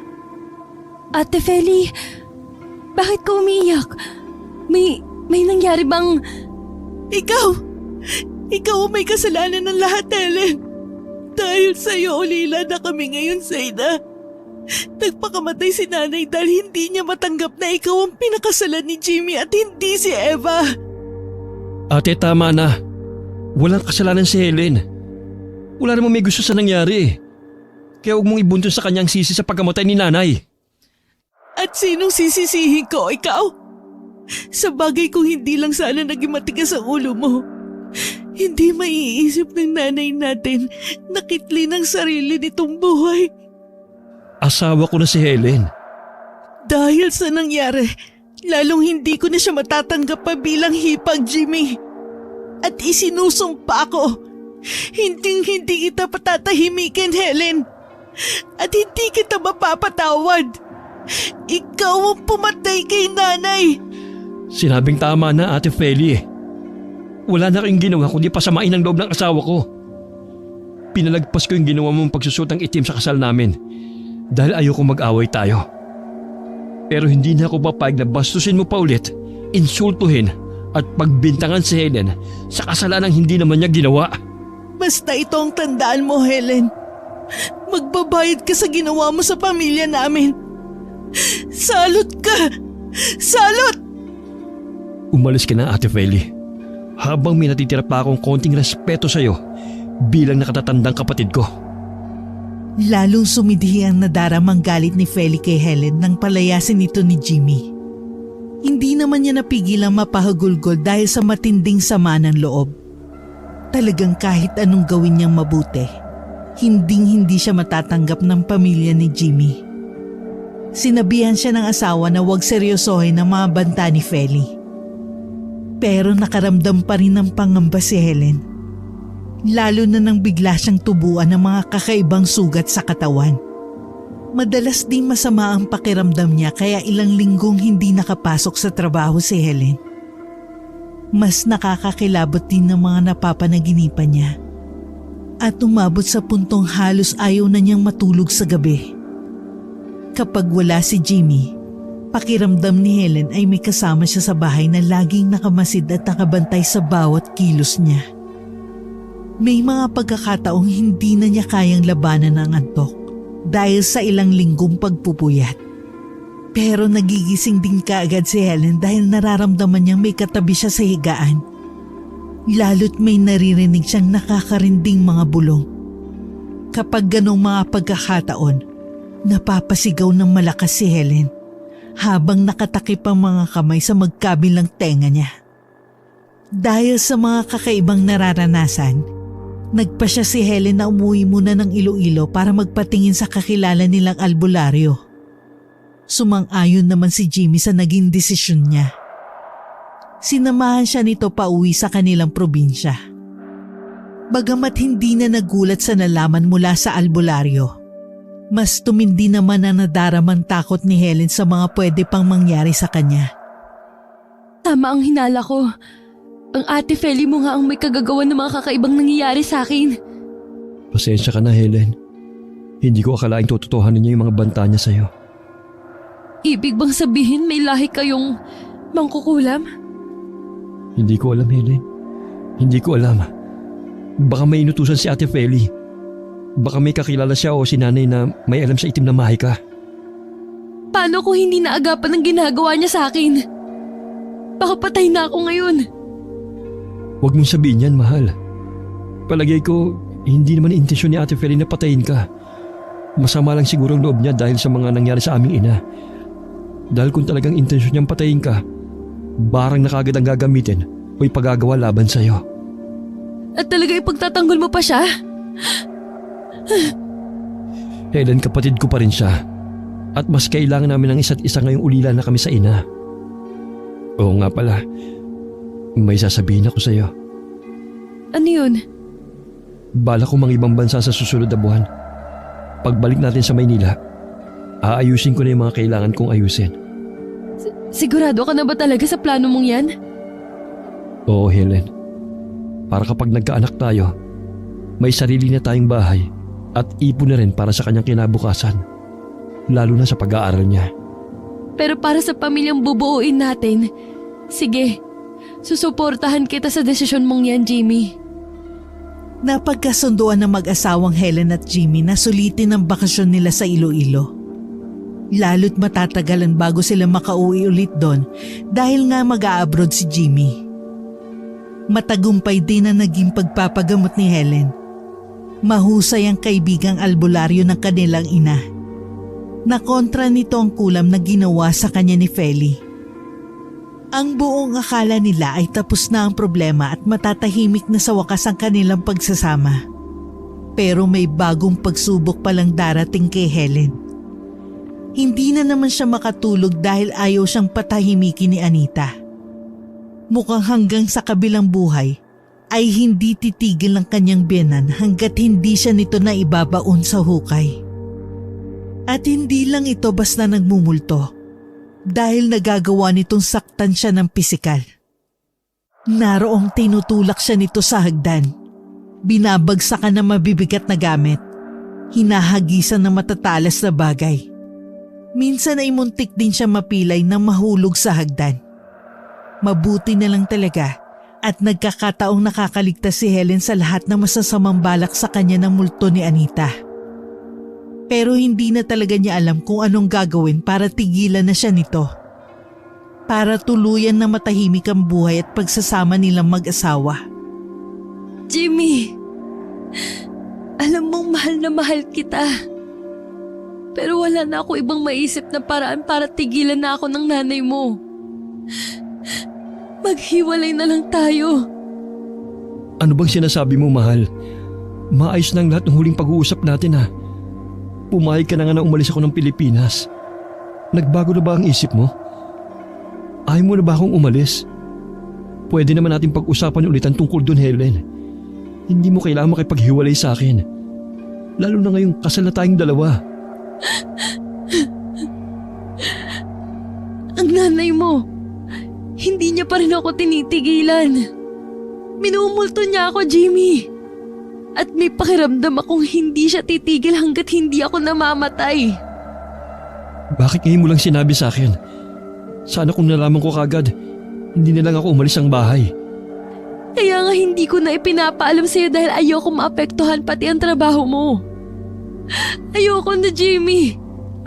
Ate Feli, bakit ka umiiyak? May nangyari bang... Ikaw ang may kasalanan ng lahat, Helen. Dahil sa'yo, ulila na kami ngayon, Zayda. Nagpakamatay si nanay dahil hindi niya matanggap na ikaw ang pinakasalan ni Jimmy at hindi si Eva. Ate, tama na. Walang kasalanan si Helen. Wala namang may gusto sa nangyari. Kaya huwag mong ibunton sa kanyang sisi sa pagkamatay ni nanay. At sinong sisisihin ko, ikaw? Sa bagay kung hindi lang sana naging matigas ang ulo mo. Hindi maiisip ng nanay natin na kitli ng sarili nitong buhay. Asawa ko na si Helen. Dahil sa nangyari, lalong hindi ko na siya matatanggap pa bilang hipag, Jimmy. At isinusumpa ko, hindi kita patatahimikin, Helen. At hindi kita mapapatawad. Ikaw ang pumatay kay nanay. Sinabing tama na, Ate Feli. Wala na kayong ginawa kundi pasamain ang loob ng asawa ko. Pinalagpas ko yung ginawa mong pagsusot ng itim sa kasal namin dahil ayoko mag-away tayo. Pero hindi na ako papayag na bastusin mo pa ulit, insultuhin at pagbintangan si Helen sa kasalanang hindi naman niya ginawa. Basta ito ang tandaan mo, Helen. Magbabayad ka sa ginawa mo sa pamilya namin. Salot ka! Salot! Umalis ka na, Ate Feli. Habang may natitira pa akong konting respeto sa'yo bilang nakatatandang kapatid ko. Lalong sumidhi ang nadaramang galit ni Feli kay Helen nang palayasin ito ni Jimmy. Hindi naman niya napigilang mapahagulgol dahil sa matinding sama ng loob. Talagang kahit anong gawin niyang mabuti, hindi siya matatanggap ng pamilya ni Jimmy. Sinabihan siya ng asawa na huwag seryosohin ang mga banta ni Feli. Pero nakaramdam pa rin ng pangamba si Helen. Lalo na nang bigla siyang tubuan ng mga kakaibang sugat sa katawan. Madalas din masama ang pakiramdam niya kaya ilang linggong hindi nakapasok sa trabaho si Helen. Mas nakakakilabot din ng mga napapanaginipan niya. At umabot sa puntong halos ayaw na niyang matulog sa gabi. Kapag wala si Jimmy, pakiramdam ni Helen ay may kasama siya sa bahay na laging nakamasid at nakabantay sa bawat kilos niya. May mga pagkakataong hindi na niya kayang labanan ang antok dahil sa ilang linggong pagpupuyat. Pero nagigising din kaagad si Helen dahil nararamdaman niyang may katabi siya sa higaan. Lalo't may naririnig siyang nakakarinding mga bulong. Kapag ganong mga pagkakataon, napapasigaw ng malakas si Helen habang nakatakip ang mga kamay sa magkabilang tenga niya. Dahil sa mga kakaibang nararanasan, nagpasya si Helen na umuwi muna ng Iloilo para magpatingin sa kakilala nilang albularyo. Sumang-ayon naman si Jimmy sa naging desisyon niya. Sinamahan siya nito pauwi sa kanilang probinsya. Bagamat hindi na nagulat sa nalaman mula sa albularyo, mas tumindi naman ang nadaramang takot ni Helen sa mga pwede pang mangyari sa kanya. Tama ang hinala ko. Ang ate Feli mo nga ang may kagagawan ng mga kakaibang nangyayari sa akin. Pasensya ka na, Helen. Hindi ko akalaing tututuhanin niya yung mga banta niya sa'yo. Ibig bang sabihin may lahi kayong mangkukulam? Hindi ko alam, Helen. Hindi ko alam. Baka may inutusan si Ate Feli. Baka may kakilala siya o si nanay na may alam sa itim na mahika. Paano kung hindi naagapan ang ginagawa niya sa akin? Baka patay na ako ngayon. Huwag mong sabihin yan, mahal. Palagay ko, hindi naman intensyon ni Ate Feli na patayin ka. Masama lang siguro ang loob niya dahil sa mga nangyari sa aming ina. Dahil kung talagang intensyon niyang patayin ka, barang na kagad ang gagamitin o ipagagawa laban sa'yo. At talaga ipagtatanggol mo pa siya? Helen, kapatid ko pa rin siya. At mas kailangan namin ng isa't isa ngayong ulila na kami sa ina. Oo nga pala, may sasabihin ako sa'yo. Ano yun? Bala ko mang ibang bansa sa susunod na buwan. Pagbalik natin sa Maynila, aayusin ko na yung mga kailangan kong ayusin. Sigurado ka na ba talaga sa plano mong yan? Oo, Helen. Para kapag nagkaanak tayo, may sarili na tayong bahay at ipon na rin para sa kanyang kinabukasan. Lalo na sa pag-aaral niya. Pero para sa pamilyang bubuuin natin, sige, susuportahan kita sa desisyon mong yan, Jimmy. Napagkasunduan ng mag-asawang Helen at Jimmy na sulitin ang bakasyon nila sa Iloilo. Lalo't matatagalan bago sila makauwi ulit doon dahil nga mag-a-abroad si Jimmy. Matagumpay din ang naging pagpapagamot ni Helen. Mahusay ang kaibigang albularyo ng kanilang ina. Nakontra nito ang kulam na ginawa sa kanya ni Feli. Ang buong akala nila ay tapos na ang problema at matatahimik na sa wakas ang kanilang pagsasama. Pero may bagong pagsubok palang darating kay Helen. Hindi na naman siya makatulog dahil ayaw siyang patahimikin ni Anita. Mukhang hanggang sa kabilang buhay ay hindi titigil ang kanyang biyenan hanggat hindi siya nito na ibabaon sa hukay. At hindi lang ito basta nagmumulto dahil nagagawa nitong saktan siya ng pisikal. Naroong tinutulak siya nito sa hagdan. Binabagsakan ng mabibigat na gamit. Hinahagisan ng matatalas na bagay. Minsan ay muntik din siya mapilay na mahulog sa hagdan. Mabuti na lang talaga at nagkakataong nakakaligtas si Helen sa lahat ng masasamang balak sa kanya ng multo ni Anita. Pero hindi na talaga niya alam kung anong gagawin para tigilan na siya nito. Para tuluyan na matahimik ang buhay at pagsasama nilang mag-asawa. Jimmy, alam mong mahal na mahal kita. Pero wala na ako ibang maisip na paraan para tigilan na ako ng nanay mo. Maghiwalay na lang tayo. Ano bang sinasabi mo, mahal? Maayos na ang lahat ng huling pag-uusap natin ha. Pumayag ka na nga na umalis ako ng Pilipinas. Nagbago na ba ang isip mo? Ayaw mo na ba akong umalis? Pwede naman natin pag-usapan ulit ang tungkol dun, Helen. Hindi mo kailangan makipaghiwalay sa akin. Lalo na ngayong kasal na tayong dalawa. Ang nanay mo, hindi niya pa rin ako tinitigilan. Minumulto niya ako, Jimmy. At may pakiramdam akong hindi siya titigil hanggat hindi ako namamatay. Bakit ngayon mo lang sinabi sa akin? Sana kung nalaman ko kagad, hindi na lang ako umalis ang bahay. Kaya nga hindi ko na ipinapaalam sa'yo dahil ayoko maapektuhan pati ang trabaho mo. Ayoko na, Jimmy.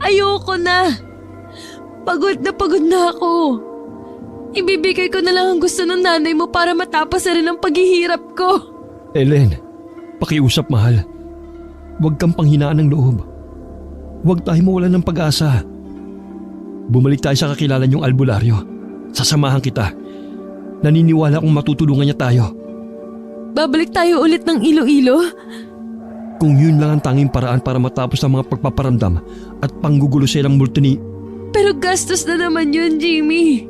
Ayoko na. Pagod na ako. Ibibigay ko na lang ang gusto ng nanay mo para matapos na rin ang paghihirap ko. Helen, pakiusap mahal. Huwag kang panghinaan ng loob. Huwag tayo mawalan ng pag-asa. Bumalik tayo sa kakilala niyong albularyo. Sasamahan kita. Naniniwala akong matutulungan niya tayo. Babalik tayo ulit ng Iloilo? Kung yun lang ang tanging paraan para matapos ang mga pagpaparamdam at panggugulo sa ilang multo ni... Pero gastos na naman yun, Jimmy.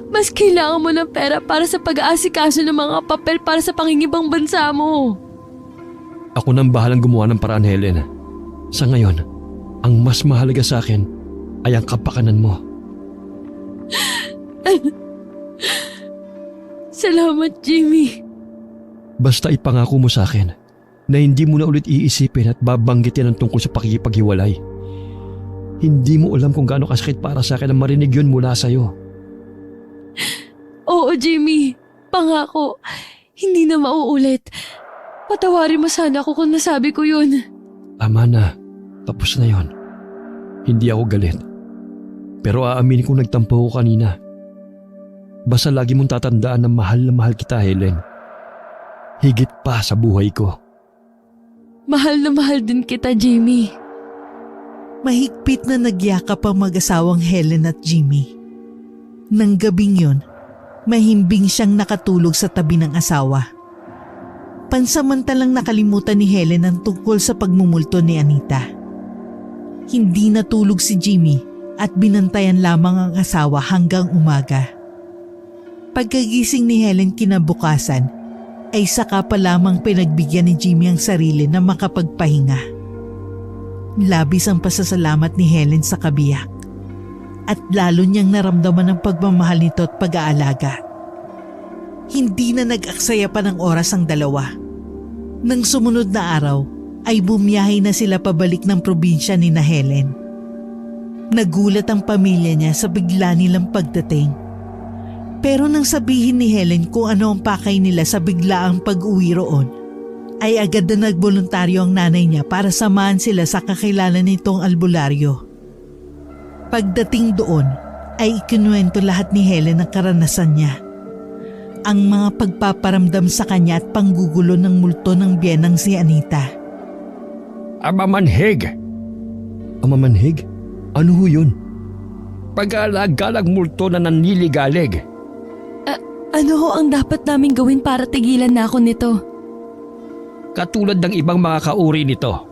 Mas kailangan mo ng pera para sa pag-aasikaso ng mga papel para sa pangingibang bansa mo. Ako nang bahalang gumawa ng paraan, Helen. Sa ngayon, ang mas mahalaga sa akin ay ang kapakanan mo. Salamat, Jimmy. Basta ipangako mo sa akin na hindi mo na ulit iisipin at babanggitin ang tungkol sa pakikipaghiwalay. Hindi mo alam kung gaano kasakit para sa akin ang marinig yun mula sa'yo. Oo, Jimmy. Pangako. Hindi na mauulit. Patawarin mo sana ako kung nasabi ko yun. Tama na. Tapos na yon. Hindi ako galit. Pero aaminin kong nagtampo ko kanina. Basta lagi mong tatandaan na mahal kita, Helen. Higit pa sa buhay ko. Mahal na mahal din kita, Jimmy. Mahigpit na nagyakap ang mag-asawang Helen at Jimmy. Nang gabing yun, mahimbing siyang nakatulog sa tabi ng asawa. Pansamantalang nakalimutan ni Helen ang tungkol sa pagmumulto ni Anita. Hindi natulog si Jimmy at binantayan lamang ang asawa hanggang umaga. Pagkagising ni Helen kinabukasan, ay saka pa lamang pinagbigyan ni Jimmy ang sarili na makapagpahinga. Labis ang pasasalamat ni Helen sa kabiyak at lalo niyang naramdaman ang pagmamahal nito at pag-aalaga. Hindi na nag-aksaya pa ng oras ang dalawa. Nang sumunod na araw ay bumiyahe na sila pabalik ng probinsya ni na Helen. Nagulat ang pamilya niya sa bigla nilang pagdating. Pero nang sabihin ni Helen kung ano ang pakay nila sa biglaang pag-uwi roon, ay agad na nagboluntaryo ang nanay niya para samahan sila sa kakilala nitong albularyo. Pagdating doon, ay ikinuwento lahat ni Helen ang karanasan niya. Ang mga pagpaparamdam sa kanya at panggugulo ng multo ng biyenang si Anita. Amamanhig! Amamanhig? Ano ho yun? Pag-alagalag multo na nanliligalig. Ano ho ang dapat naming gawin para tigilan na ako nito? Katulad ng ibang mga kauri nito,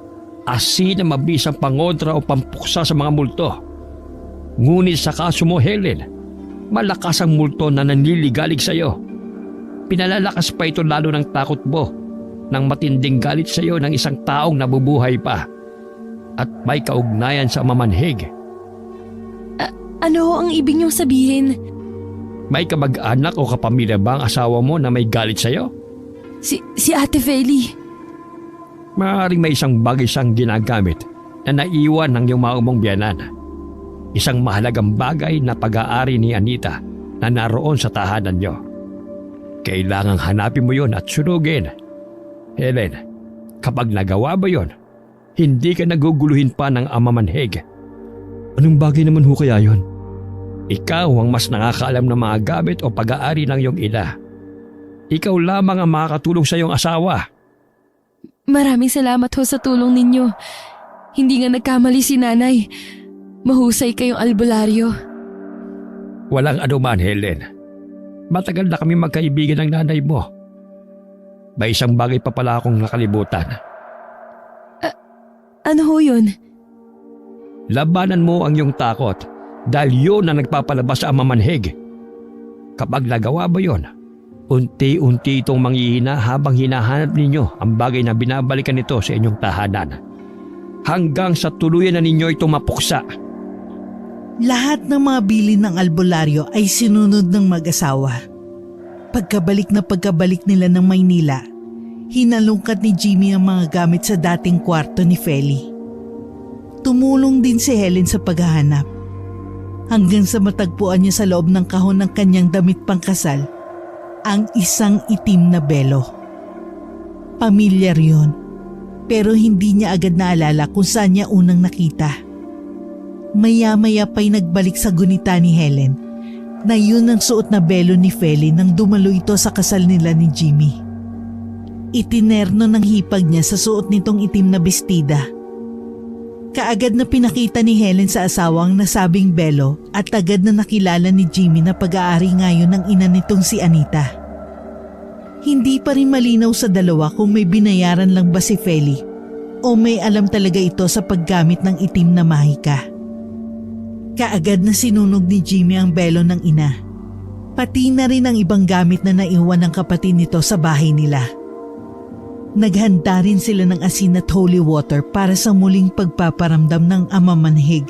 asin na mabisang pangontra o pampuksa sa mga multo. Ngunit sa kaso mo, Helen, malakas ang multo na nanliligalig sa iyo. Pinalalakas pa ito lalo ng takot mo ng matinding galit sa iyo ng isang taong nabubuhay pa at may kaugnayan sa mamanhig. Ano ho ang ibig niyong sabihin? May kamag-anak o kapamilya ba ang asawa mo na may galit sa iyo? Si Ate Feli. Maaaring may isang bagay siyang ginagamit na naiwan ng iyong maumong biyanan. Isang mahalagang bagay na pag-aari ni Anita na naroon sa tahanan niyo. Kailangang hanapin mo yon at sunugin. Helen, kapag nagawa mo yon, hindi ka naguguluhin pa ng amamanhig. Anong bagay naman ho kaya yon? Ikaw ang mas nakakaalam ng mga gamit o pag-aari ng iyong ina. Ikaw lamang ang makakatulong sa iyong asawa. Maraming salamat ho sa tulong ninyo. Hindi nga nagkamali si nanay. Mahusay kayong albularyo. Walang anuman, Helen. Matagal na kami magkaibigan ng nanay mo. May isang bagay pa pala akong nakalimutan. Ano ho yun? Labanan mo ang iyong takot dahil yun ang nagpapalabas sa amamanhig. Kapag nagawa mo yun, unti-unti itong manghihina habang hinahanap ninyo ang bagay na binabalikan nito sa inyong tahanan. Hanggang sa tuluyan na ninyo itong mapuksa. Lahat ng mga bilin ng albularyo ay sinunod ng mag-asawa. Pagkabalik nila ng Maynila, hinalungkat ni Jimmy ang mga gamit sa dating kwarto ni Feli. Tumulong din si Helen sa paghahanap. Hanggang sa matagpuan niya sa loob ng kahon ng kanyang damit pangkasal, ang isang itim na belo. Pamilyar yun, pero hindi niya agad naalala kung saan niya unang nakita. Maya-maya pa'y nagbalik sa gunita ni Helen na yun ang suot na belo ni Feli nang dumalo ito sa kasal nila ni Jimmy. Itinerno ng hipag niya sa suot nitong itim na bestida. Kaagad na pinakita ni Helen sa asawa ang nasabing belo at agad na nakilala ni Jimmy na pag-aari ngayon ng ina nitong si Anita. Hindi pa rin malinaw sa dalawa kung may binayaran lang ba si Feli o may alam talaga ito sa paggamit ng itim na mahika. Kaagad na sinunog ni Jimmy ang belo ng ina. Pati na rin ang ibang gamit na naiwan ng kapatid nito sa bahay nila. Naghanda rin sila ng asin at holy water para sa muling pagpaparamdam ng amamanhig.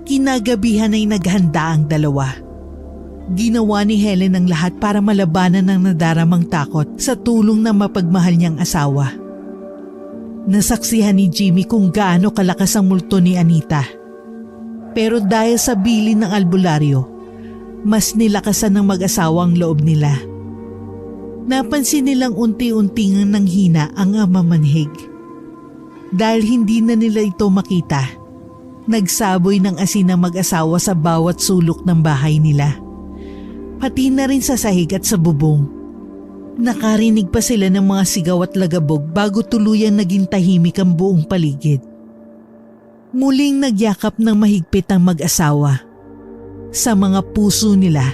Kinagabihan ay naghanda ang dalawa. Ginawa ni Helen ang lahat para malabanan ang nadaramang takot sa tulong ng mapagmahal niyang asawa. Nasaksihan ni Jimmy kung gaano kalakas ang multo ni Anita. Pero dahil sa bilin ng albularyo, mas nilakasan ng mag-asawa ang loob nila. Napansin nilang unti-unti ngang nanghina ang amamanhig. Dahil hindi na nila ito makita, nagsaboy ng asin ang mag-asawa sa bawat sulok ng bahay nila. Pati na rin sa sahig at sa bubong. Nakarinig pa sila ng mga sigaw at lagabog bago tuluyang naging tahimik ang buong paligid. Muling nagyakap ng mahigpit ang mag-asawa. Sa mga puso nila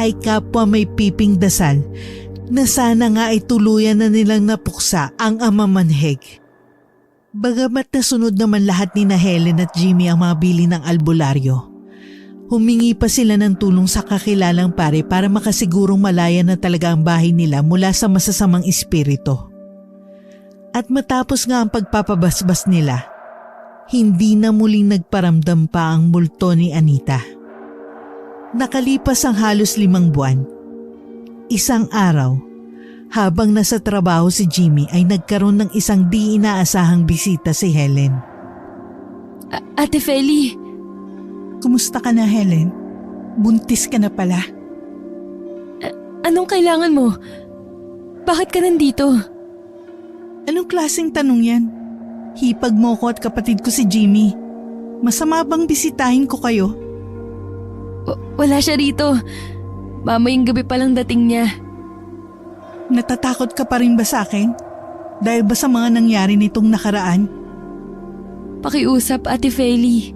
ay kapwa may piping dasal na sana nga ay tuluyan na nilang napuksa ang amamanhig. Bagamat nasunod naman lahat ni na Helen at Jimmy ang mga bili ng albularyo, humingi pa sila ng tulong sa kakilalang pare para makasigurong malaya na talaga ang bahay nila mula sa masasamang espiritu. At matapos nga ang pagpapabasbas nila, hindi na muling nagparamdam pa ang multo ni Anita. Nakalipas ang halos 5 buwan. Isang araw, habang nasa trabaho si Jimmy ay nagkaroon ng isang di inaasahang bisita si Helen. Ate Feli, Kumusta ka na, Helen? Buntis ka na pala. anong kailangan mo? Bakit ka nandito? Anong klaseng tanong yan? Hipag mo ko at kapatid ko si Jimmy. Masama bang bisitahin ko kayo? Wala siya rito. Mamayang gabi pa lang dating niya. Natatakot ka pa rin ba sa akin? Dahil ba sa mga nangyari nitong nakaraan? Pakiusap, Ate Feli.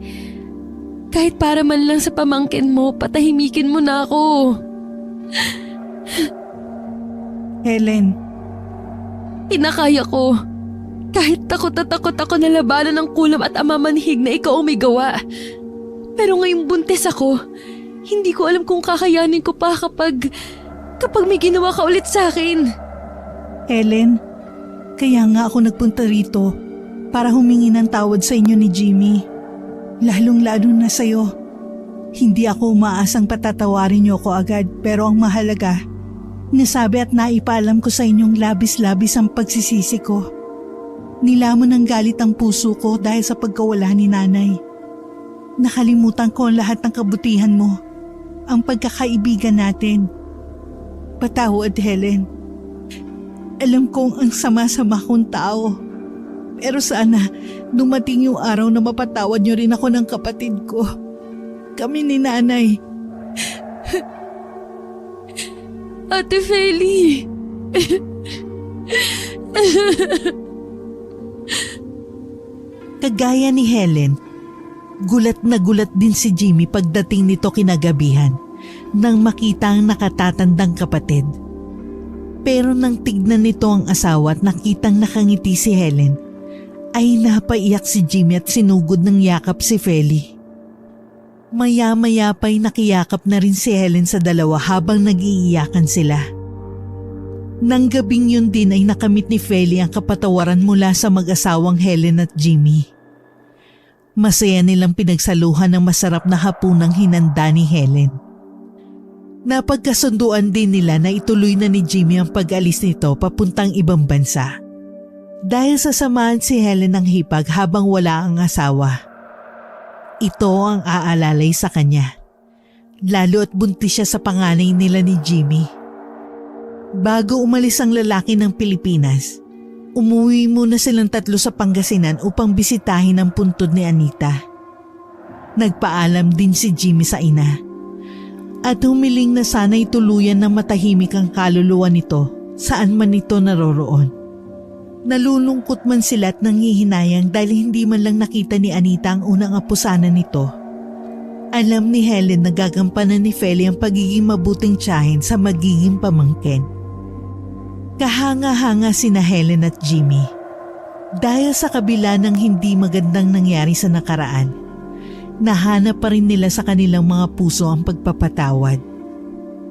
Kahit para man lang sa pamangkin mo, patahimikin mo na ako. Helen, Kinakaya ko. Kahit takot na takot ako na labanan ng kulam at amamanhig na ikaw ang may gawa. Pero ngayong buntis ako, hindi ko alam kung kakayanin ko pa kapag may ginawa ka ulit sa akin. Helen, kaya nga ako nagpunta rito para humingi ng tawad sa inyo ni Jimmy. Lalong-lalo na sa'yo. Hindi ako umaasang patatawarin niyo ko agad pero ang mahalaga, nasabi at naipaalam ko sa inyong labis-labis ang pagsisisi ko. Nilamon ng galit ang puso ko dahil sa pagkawala ni nanay. Nakalimutan ko ang lahat ng kabutihan mo, ang pagkakaibigan natin. Patawad, Helen. Alam kong ang sama-sama kong tao. Pero sana dumating yung araw na mapatawad niyo rin ako ng kapatid ko. Kami ni nanay. Ate Feli. Kagaya ni Helen, Gulat na gulat din si Jimmy pagdating nito kinagabihan nang makita ang nakatatandang kapatid. Pero nang tignan nito ang asawa at nakitang nakangiti si Helen, ay napaiyak si Jimmy at sinugod ng yakap si Feli. Maya-maya pa'y nakiyakap na rin si Helen sa dalawa habang nag-iiyakan sila. Nang gabing yun din ay nakamit ni Feli ang kapatawaran mula sa mag-asawang Helen at Jimmy. Masaya nilang pinagsaluhan ng masarap na hapunang hinanda ni Helen. Napagkasunduan din nila na ituloy na ni Jimmy ang pag-alis nito papuntang ibang bansa. Dahil sasamahan si Helen ng hipag habang wala ang asawa. Ito ang aalalay sa kanya. Lalo at buntis siya sa panganay nila ni Jimmy. Bago umalis ang lalaki ng Pilipinas, umuwi muna silang tatlo sa Pangasinan upang bisitahin ang puntod ni Anita. Nagpaalam din si Jimmy sa ina at humiling na sana'y tuluyan ng matahimik ang kaluluwa nito saan man ito naroroon. Nalulungkot man sila at nanghihinayang dahil hindi man lang nakita ni Anita ang unang apusanan nito. Alam ni Helen na gagampanan ni Feli ang pagiging mabuting tiyahin sa magiging pamangkin. Kahanga-hanga sina Helen at Jimmy. Dahil sa kabila ng hindi magandang nangyari sa nakaraan, nahanap pa rin nila sa kanilang mga puso ang pagpapatawad.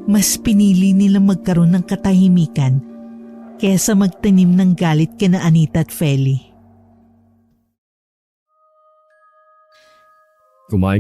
Mas pinili nilang magkaroon ng katahimikan kesa magtanim ng galit kina Anita at Feli. Kumain